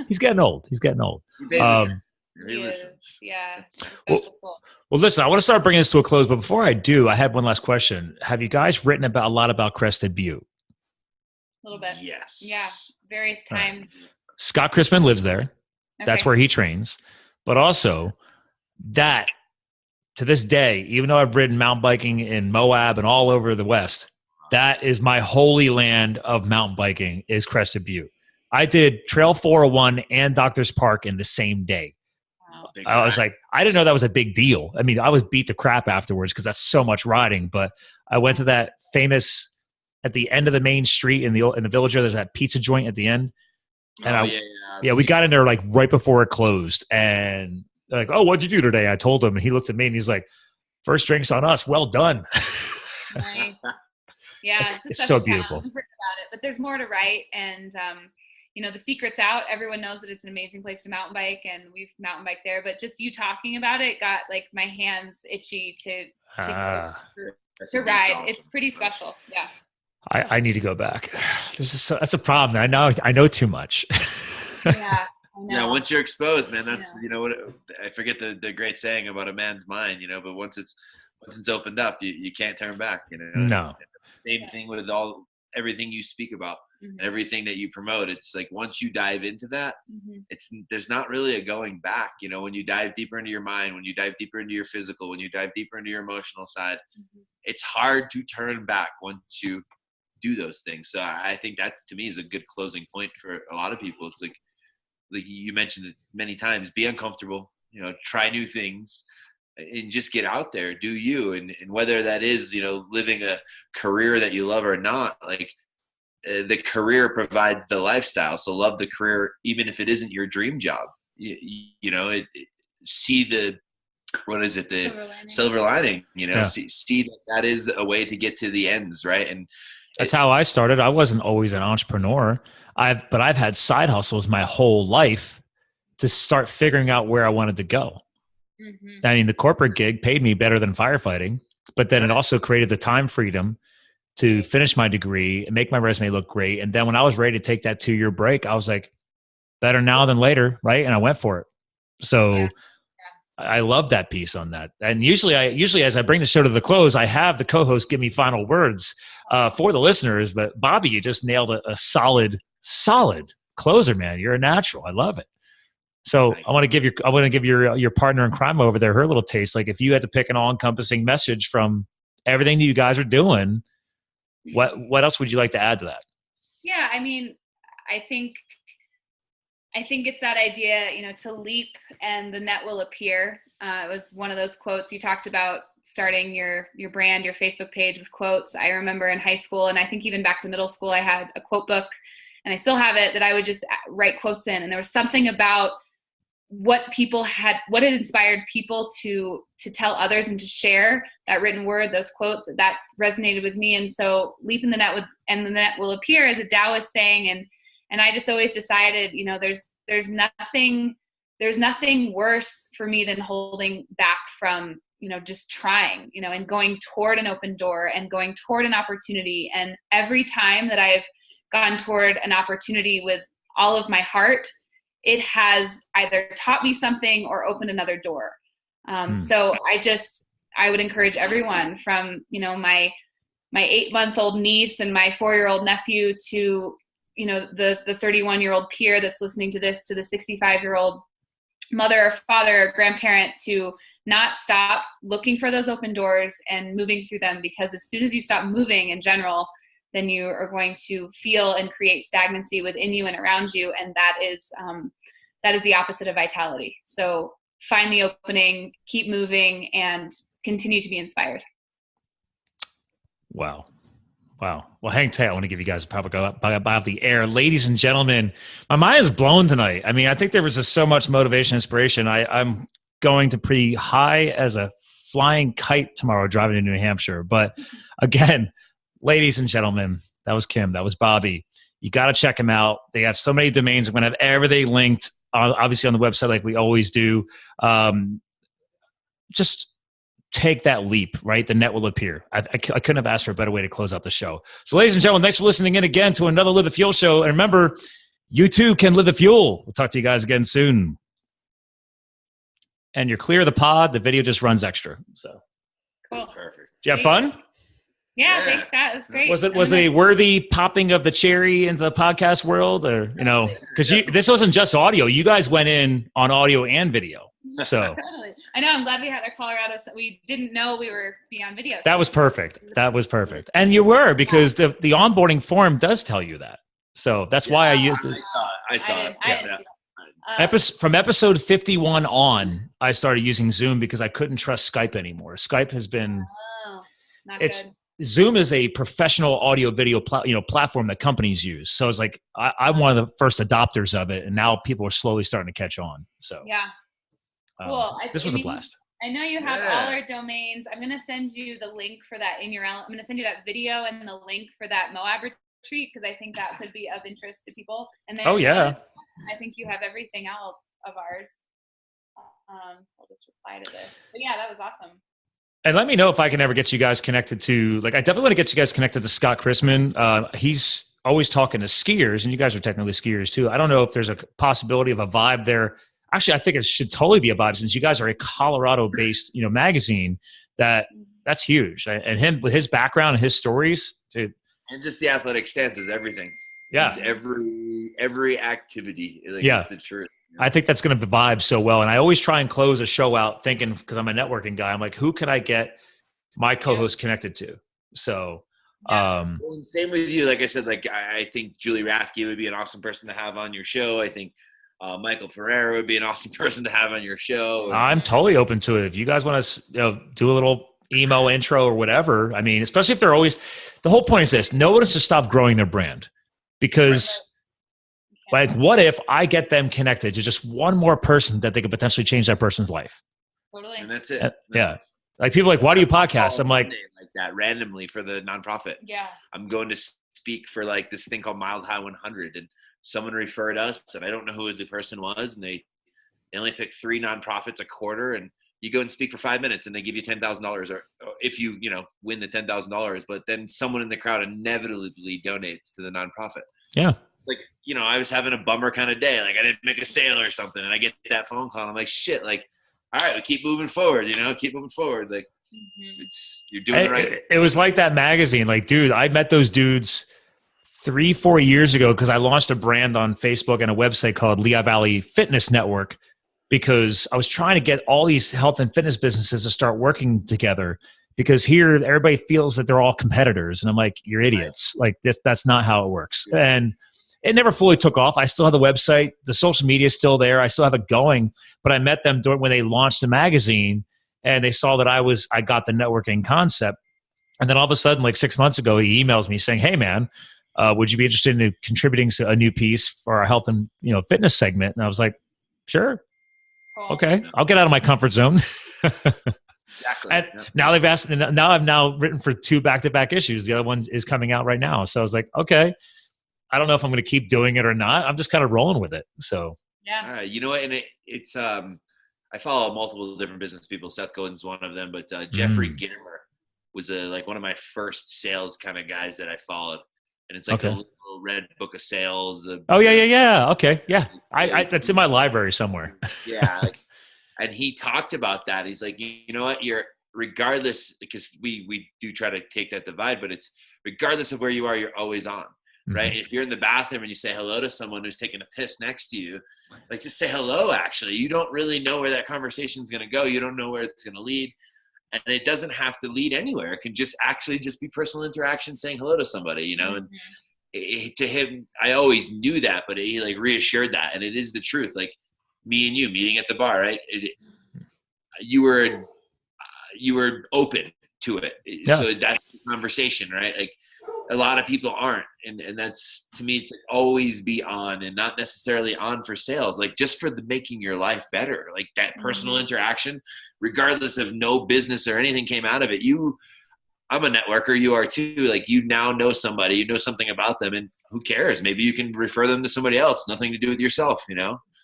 he's getting old. He listens. Yeah. Well, listen, I want to start bringing this to a close, but before I do, I have one last question. Have you guys written a lot about Crested Butte? A little bit. Yes. Yeah. Various times. Right. Scott Chrisman lives there. Okay. That's where he trains. But also that, to this day, even though I've ridden mountain biking in Moab and all over the West, that is my holy land of mountain biking, is Crested Butte. I did Trail 401 and Doctors Park in the same day. Wow. I was like, I didn't know that was a big deal. I was beat to crap afterwards because that's so much riding. But I went to that famous, at the end of the main street in the village, there's that pizza joint at the end. And we got in there like right before it closed. And they're like, oh, what'd you do today? I told him, and he looked at me and he's like, first drinks on us. Well done. Right. Yeah, it's so beautiful. About it, but there's more to write, and the secret's out. Everyone knows that it's an amazing place to mountain bike, and we've mountain biked there. But just you talking about it got like my hands itchy to ride. Awesome. It's pretty special. Yeah. I need to go back. That's a problem. I know too much. Yeah. Yeah, once you're exposed, man, that's what I forget the great saying about a man's mind, but once it's opened up, you can't turn back, No. Same thing with everything you speak about Mm-hmm. and everything that you promote. It's like once you dive into that, Mm-hmm. there's not really a going back. You know, when you dive deeper into your mind, when you dive deeper into your physical, when you dive deeper into your emotional side, Mm-hmm. it's hard to turn back once you do those things. So I think that, to me, is a good closing point for a lot of people. It's like you mentioned it many times, be uncomfortable, you know, try new things and just get out there, do you. And whether that is, you know, living a career that you love or not, like the career provides the lifestyle. So love the career, even if it isn't your dream job, you know, see the, what is it? The silver lining, you know, see that is a way to get to the ends. Right. And that's how I started. I wasn't always an entrepreneur. But I've had side hustles my whole life to start figuring out where I wanted to go. Mm-hmm. I mean, the corporate gig paid me better than firefighting, but then it also created the time freedom to finish my degree and make my resume look great. And then when I was ready to take that 2-year break, I was like, better now than later, right? And I went for it. So I love that piece on that. And usually as I bring the show to the close, I have the co-host give me final words for the listeners. But Bobby, you just nailed a solid closer, man. You're a natural. I love it. So I want to give your partner in crime over there her little taste. Like if you had to pick an all-encompassing message from everything that you guys are doing, what else would you like to add to that? Yeah, I mean, I think it's that idea, you know, to leap and the net will appear. It was one of those quotes you talked about, starting your brand, your Facebook page with quotes. I remember in high school, and I think even back to middle school, I had a quote book, and I still have it, that I would just write quotes in. And there was something about what had inspired people to tell others and to share that written word, those quotes, that resonated with me. And so leap in the net and the net will appear, as a Taoist saying. And I just always decided, you know, there's nothing worse for me than holding back from, you know, just trying, you know, and going toward an open door and going toward an opportunity. And every time that I've gone toward an opportunity with all of my heart, it has either taught me something or opened another door. So I would encourage everyone, from, you know, my 8-month-old niece and my 4-year-old nephew to, you know, the 31-year-old peer that's listening to this, to the 65-year-old mother or father or grandparent, to not stop looking for those open doors and moving through them. Because as soon as you stop moving in general, then you are going to feel and create stagnancy within you and around you. And that is the opposite of vitality. So find the opening, keep moving, and continue to be inspired. Wow. Well, hang tight. I want to give you guys a proper go up the air. Ladies and gentlemen, my mind is blown tonight. I mean, I think there was just so much motivation, inspiration. I'm going to pretty high as a flying kite tomorrow driving to New Hampshire. But again, ladies and gentlemen, that was Kim. That was Bobby. You got to check them out. They have so many domains. I'm going to have everything linked, obviously, on the website like we always do. Just take that leap, right? The net will appear. I couldn't have asked for a better way to close out the show. So ladies and gentlemen, thanks for listening in again to another Live the Fuel show. And remember, you too can live the fuel. We'll talk to you guys again soon. And you're clear of the pod. The video just runs extra. So cool. Perfect. Did you have fun? Yeah, thanks, Scott. It was great. Was it a worthy popping of the cherry into the podcast world, or, you know, because this wasn't just audio. You guys went in on audio and video. So totally. I know. I'm glad we had our Colorado. We didn't know we were beyond video. That was perfect. And you were, because the onboarding form does tell you that. So that's why I used it. I saw it. From episode 51 on, I started using Zoom because I couldn't trust Skype anymore. Skype has been, good. Zoom is a professional audio video platform that companies use. So it's like, I'm one of the first adopters of it. And now people are slowly starting to catch on. So yeah. Cool. This was a blast. I know you have all our domains. I'm going to send you the link for that I'm going to send you that video and the link for that Moab retreat, because I think that could be of interest to people. And then I think you have everything else of ours. So I'll just reply to this. But yeah, that was awesome. And let me know if I can ever get you guys connected to, I definitely want to get you guys connected to Scott Chrisman. He's always talking to skiers, and you guys are technically skiers too. I don't know if there's a possibility of a vibe there. Actually, I think it should totally be a vibe, since you guys are a Colorado-based, magazine. That's huge. And him, with his background and his stories, dude, And just the athletic stance is everything. Yeah. It's every activity. Like, Yeah. it's the truth. I think that's going to vibe so well. And I always try and close a show out thinking, because I'm a networking guy, I'm like, who can I get my co-host connected to? So, Well, same with you. Like I said, like I think Julie Rathke would be an awesome person to have on your show. I think Michael Ferrera would be an awesome person to have on your show. I'm totally open to it. If you guys want to do a little emo intro or whatever, I mean, especially if they're always, the whole point is this, no one has to stop growing their brand, because like, what if I get them connected to just one more person that they could potentially change that person's life? Totally. And that's it. Yeah. Like, people are like, why do you podcast? I'm like that randomly for the nonprofit. Yeah. I'm going to speak for like this thing called Mild High 100, and someone referred us, and I don't know who the person was, and they only pick 3 nonprofits a quarter, and you go and speak for 5 minutes and they give you $10,000, or if you win the $10,000, but then someone in the crowd inevitably donates to the nonprofit. Yeah. Like, I was having a bummer kind of day, like I didn't make a sale or something, and I get that phone call and I'm like, shit, like, all right, we keep moving forward, keep moving forward. Like, you're doing the right thing. It was like that magazine. Like, dude, I met those dudes 3-4 years ago because I launched a brand on Facebook and a website called Lehigh Valley Fitness Network, because I was trying to get all these health and fitness businesses to start working together, because here everybody feels that they're all competitors. And I'm like, you're idiots. Like, that's not how it works. And it never fully took off. I still have the website. The social media is still there. I still have it going. But I met them when they launched the magazine, and they saw that I got the networking concept. And then all of a sudden, like 6 months ago, he emails me saying, hey, man, would you be interested in contributing to a new piece for our health and fitness segment? And I was like, sure. Okay, I'll get out of my comfort zone. Exactly. And now they've asked me. Now I've written for 2 back-to-back issues. The other one is coming out right now. So I was like, okay, I don't know if I'm going to keep doing it or not. I'm just kind of rolling with it. So yeah, you know what? And it's I follow multiple different business people. Seth Godin's one of them, but Jeffrey Gittimer was like one of my first sales kind of guys that I followed. And it's like a little red book of sales. Yeah. Okay. Yeah. I that's in my library somewhere. Yeah. And he talked about that. He's like, you know what? You're regardless, because we do try to take that divide, but it's regardless of where you are, you're always on. Right. Mm-hmm. If you're in the bathroom and you say hello to someone who's taking a piss next to you, like, just say hello. Actually, you don't really know where that conversation is going to go. You don't know where it's going to lead. And it doesn't have to lead anywhere. It can just be personal interaction, saying hello to somebody, And to him, I always knew that, but he like reassured that. And it is the truth. Like, me and you meeting at the bar, right? You were open to it. Yeah. So that's the conversation, right? Like, a lot of people aren't. And that's, to me, to always be on, and not necessarily on for sales, like just for the making your life better, like that personal interaction, regardless of no business or anything came out of it. I'm a networker, you are too. Like, you now know somebody, you know something about them, and who cares? Maybe you can refer them to somebody else, nothing to do with yourself,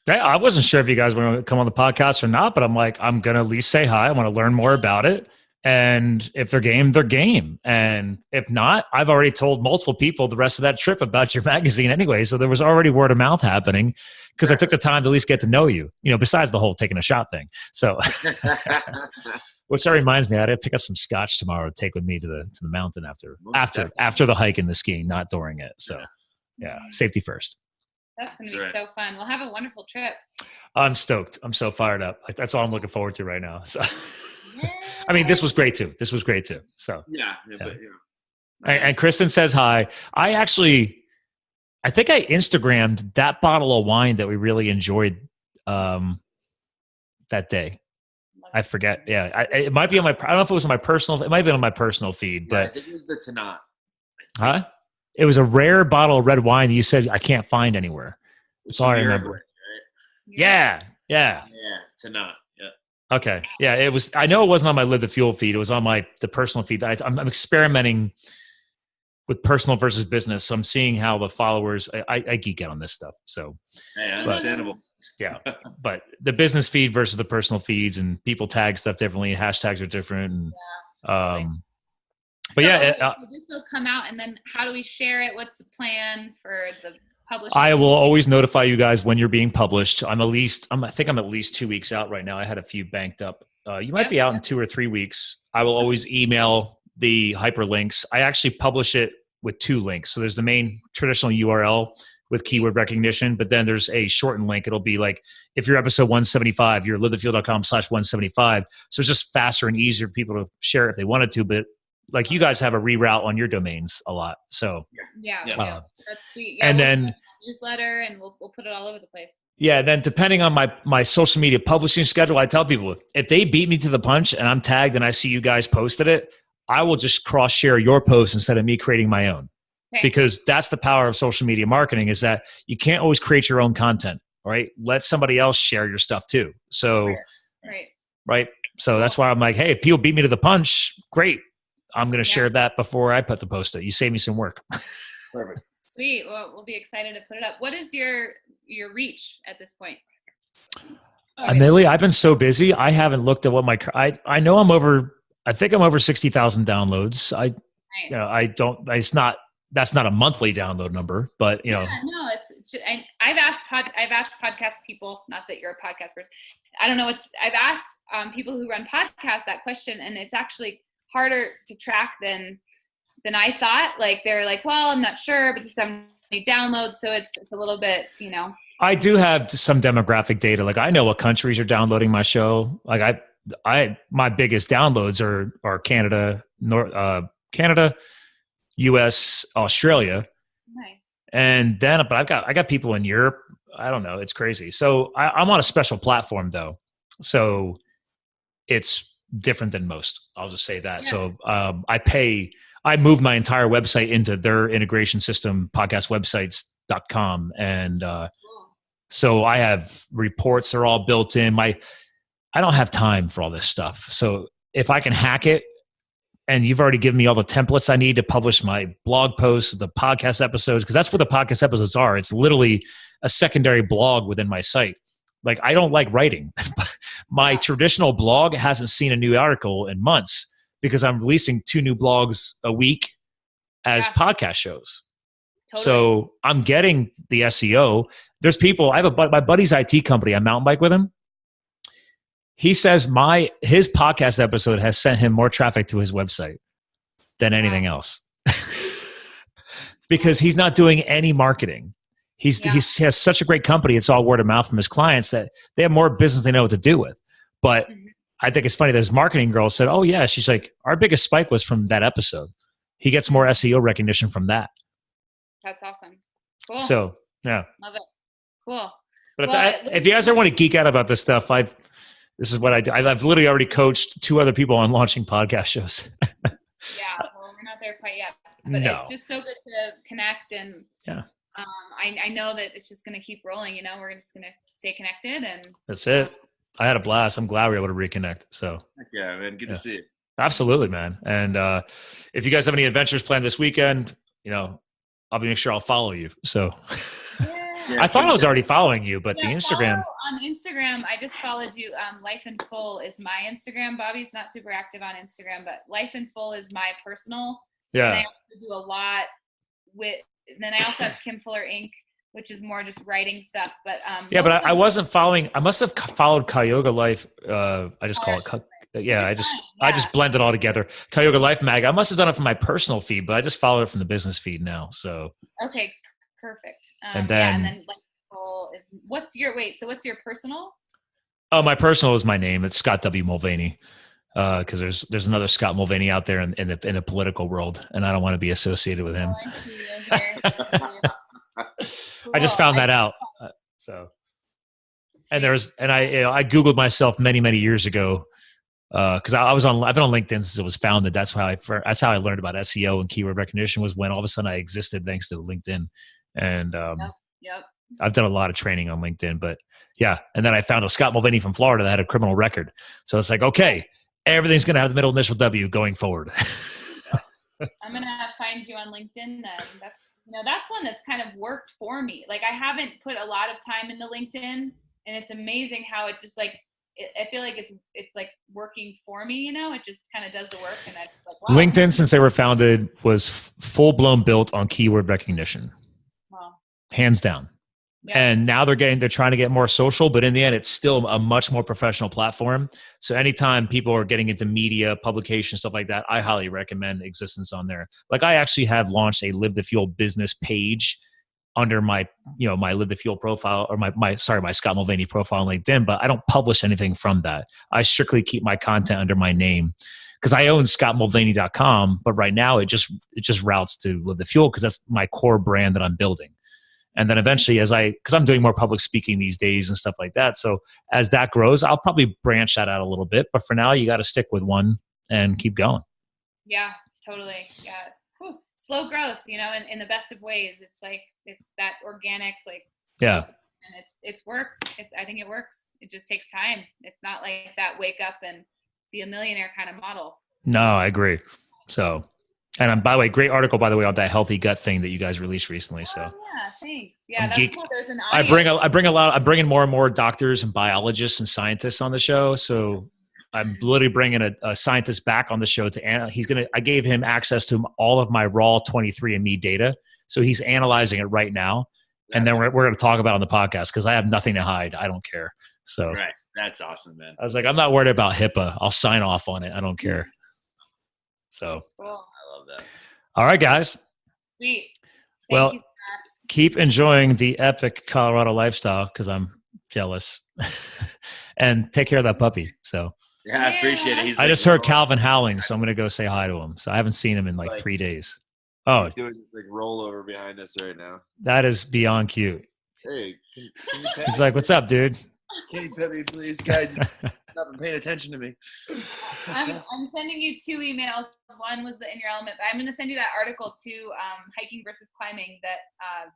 I wasn't sure if you guys were going to come on the podcast or not, but I'm like, I'm going to at least say hi. I want to learn more about it. And if they're game, they're game. And if not, I've already told multiple people the rest of that trip about your magazine anyway. So there was already word of mouth happening, because I took the time to at least get to know you, besides the whole taking a shot thing. So, which that reminds me, I had to pick up some scotch tomorrow to take with me to the mountain after the hike and the skiing, not during it. So yeah, safety first. That's going to be so fun. We'll have a wonderful trip. I'm stoked. I'm so fired up. Like, that's all I'm looking forward to right now. So. I mean, this was great too. So yeah. And Kristen says hi. I think I Instagrammed that bottle of wine that we really enjoyed that day. I forget. Yeah, it might be on my. I don't know if it was on my personal. It might have been on my personal feed, but I think it was the Tanat. Huh? It was a rare bottle of red wine that you said I can't find anywhere. That's all I remember. Right? Yeah. Tanat. Okay. Yeah, it was. I know it wasn't on my Live the Fuel feed. It was on the personal feed. I'm experimenting with personal versus business. So I'm seeing how the followers. I geek out on this stuff. So, understandable. Yeah, but the business feed versus the personal feeds, and people tag stuff differently. Hashtags are different. And, but this will come out, and then how do we share it? What's the plan for the? I will always notify you guys when you're being published. I think I'm at least 2 weeks out right now. I had a few banked up. You might be out in 2 or 3 weeks. I will always email the hyperlinks. I actually publish it with 2 links. So there's the main traditional URL with keyword recognition, but then there's a shortened link. It'll be like, if you're episode 175, you're livethefield.com/175. So it's just faster and easier for people to share if they wanted to. But like you guys have a reroute on your domains a lot. So yeah. That's sweet. And then newsletter, and we'll put it all over the place. Yeah, then depending on my social media publishing schedule, I tell people, if they beat me to the punch and I'm tagged and I see you guys posted it, I will just cross-share your post instead of me creating my own. Okay. Because that's the power of social media marketing, is that you can't always create your own content, right? Let somebody else share your stuff too. So, right. So that's why I'm like, hey, if people beat me to the punch, great. I'm going to share that before I put the post up. You save me some work. Perfect. Sweet. Well, we'll be excited to put it up. What is your reach at this point? Amelia, I've been so busy. I haven't looked at what I know I think I'm over 60,000 downloads. That's not a monthly download number, but no, I've asked podcast people, not that you're a podcast person. I don't know I've asked people who run podcasts that question, and it's actually harder to track than I thought. Like, they're like, well, I'm not sure, but this is how many downloads. So it's a little bit, I do have some demographic data. Like, I know what countries are downloading my show. Like my biggest downloads are Canada, Canada, US, Australia. Nice. And then, but I got people in Europe. I don't know. It's crazy. So I'm on a special platform though. So it's different than most. I'll just say that. Yeah. So I moved my entire website into their integration system, podcastwebsites.com. And so I have reports, they're all built in. I don't have time for all this stuff. So if I can hack it, and you've already given me all the templates I need to publish my blog posts, the podcast episodes, because that's what the podcast episodes are. It's literally a secondary blog within my site. Like, I don't like writing. My traditional blog hasn't seen a new article in months because I'm releasing 2 new blogs a week as podcast shows. Totally. So I'm getting the SEO. There's people, my buddy's IT company, I mountain bike with him. He says his podcast episode has sent him more traffic to his website than anything else because he's not doing any marketing. He has such a great company. It's all word of mouth from his clients that they have more business they know what to do with. But I think it's funny that his marketing girl said, oh yeah, she's like, our biggest spike was from that episode. He gets more SEO recognition from that. That's awesome. Cool. So yeah. Love it. Cool. But if you guys ever want to geek out about this stuff, this is what I do. I've literally already coached 2 other people on launching podcast shows. Yeah, well, we're not there quite yet. But it's just so good to connect. And I know that it's just going to keep rolling. We're just going to stay connected. And that's it. I had a blast. I'm glad we were able to reconnect. So yeah, man. Good to see you. Absolutely, man. And if you guys have any adventures planned this weekend, I'll make sure I'll follow you. So I thought I was already following you, but the Instagram. On Instagram, I just followed you. Life in Full is my Instagram. Bobby's not super active on Instagram, but Life in Full is my personal. Yeah. And I also do a lot then I also have Kim Fuller Inc., which is more just writing stuff. But but I wasn't following. I must have followed Cuyahoga Life. I just call it. I just blend it all together. Cuyahoga Life Mag. I must have done it from my personal feed, but I just follow it from the business feed now. So okay, perfect. And then like, what's your personal? Oh, my personal is my name. It's Scott W. Mulvaney. Because there's another Scott Mulvaney out there in the political world, and I don't want to be associated with him. I just found that out. And I Googled myself many years ago because I've been on LinkedIn since it was founded. That's how I learned about SEO and keyword recognition, was when all of a sudden I existed thanks to LinkedIn. And yep. I've done a lot of training on LinkedIn, but yeah. And then I found a Scott Mulvaney from Florida that had a criminal record. So it's like, okay, everything's going to have the middle initial W going forward. I'm going to find you on LinkedIn then. That's one that's kind of worked for me. Like, I haven't put a lot of time into LinkedIn, and it's amazing how it just I feel like it's like working for me, it just kind of does the work. And it's like, wow. LinkedIn, since they were founded, was full blown built on keyword recognition. Wow. Hands down. Yeah. And now they're trying to get more social, but in the end, it's still a much more professional platform. So anytime people are getting into media, publication, stuff like that, I highly recommend existence on there. Like I actually have launched a Live the Fuel business page under my, my Live the Fuel profile, or my Scott Mulvaney profile on LinkedIn, but I don't publish anything from that. I strictly keep my content under my name because I own scottmulvaney.com, but right now it just routes to Live the Fuel because that's my core brand that I'm building. And then eventually because I'm doing more public speaking these days and stuff like that. So as that grows, I'll probably branch that out a little bit, but for now you got to stick with one and keep going. Yeah, totally. Yeah. Whew. Slow growth, in the best of ways. It's like, it's that organic, like, yeah. And it's worked. I think it works. It just takes time. It's not like that wake up and be a millionaire kind of model. No, I agree. So, and by the way, great article, by the way, on that healthy gut thing that you guys released recently. So, yeah, thanks. Yeah, that's cool. There's an audience. I bring in more and more doctors and biologists and scientists on the show. So I'm literally bringing a scientist back on the show I gave him access to all of my raw 23andMe data. So he's analyzing it right now. And then we're going to talk about it on the podcast because I have nothing to hide. I don't care. So right. That's awesome, man. I was like, I'm not worried about HIPAA. I'll sign off on it. I don't care. So cool. I love that. All right, guys. Sweet. Well, keep enjoying the epic Colorado lifestyle because I'm jealous. And take care of that puppy. So yeah, I appreciate it. I just heard Calvin howling, so I'm going to go say hi to him. So I haven't seen him in like 3 days. Oh, he's doing this like rollover behind us right now. That is beyond cute. Hey, can you pet He's me? like, "What's up, dude?" Can you pet me, please, guys? You've not been paying attention to me. I'm sending you 2 emails. One was the In Your Element, but I'm going to send you that article too, hiking versus climbing, that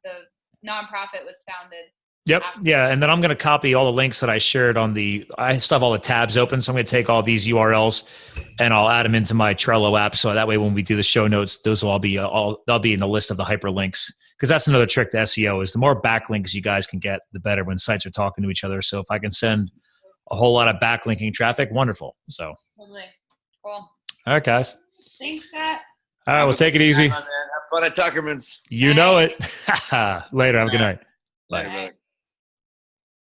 the nonprofit was founded. Yep. Yeah. And then I'm going to copy all the links that I shared I still have all the tabs open. So I'm going to take all these URLs and I'll add them into my Trello app. So that way, when we do the show notes, those will all be, they'll be in the list of the hyperlinks. Because that's another trick to SEO is the more backlinks you guys can get, the better when sites are talking to each other. So if I can send a whole lot of backlinking traffic, wonderful. So. Totally. Cool. All right, guys. Thanks, Scott. All right. Well, take it easy. Have fun at Tuckerman's. You know it. Later. Have a good night. Later, Bye. brother.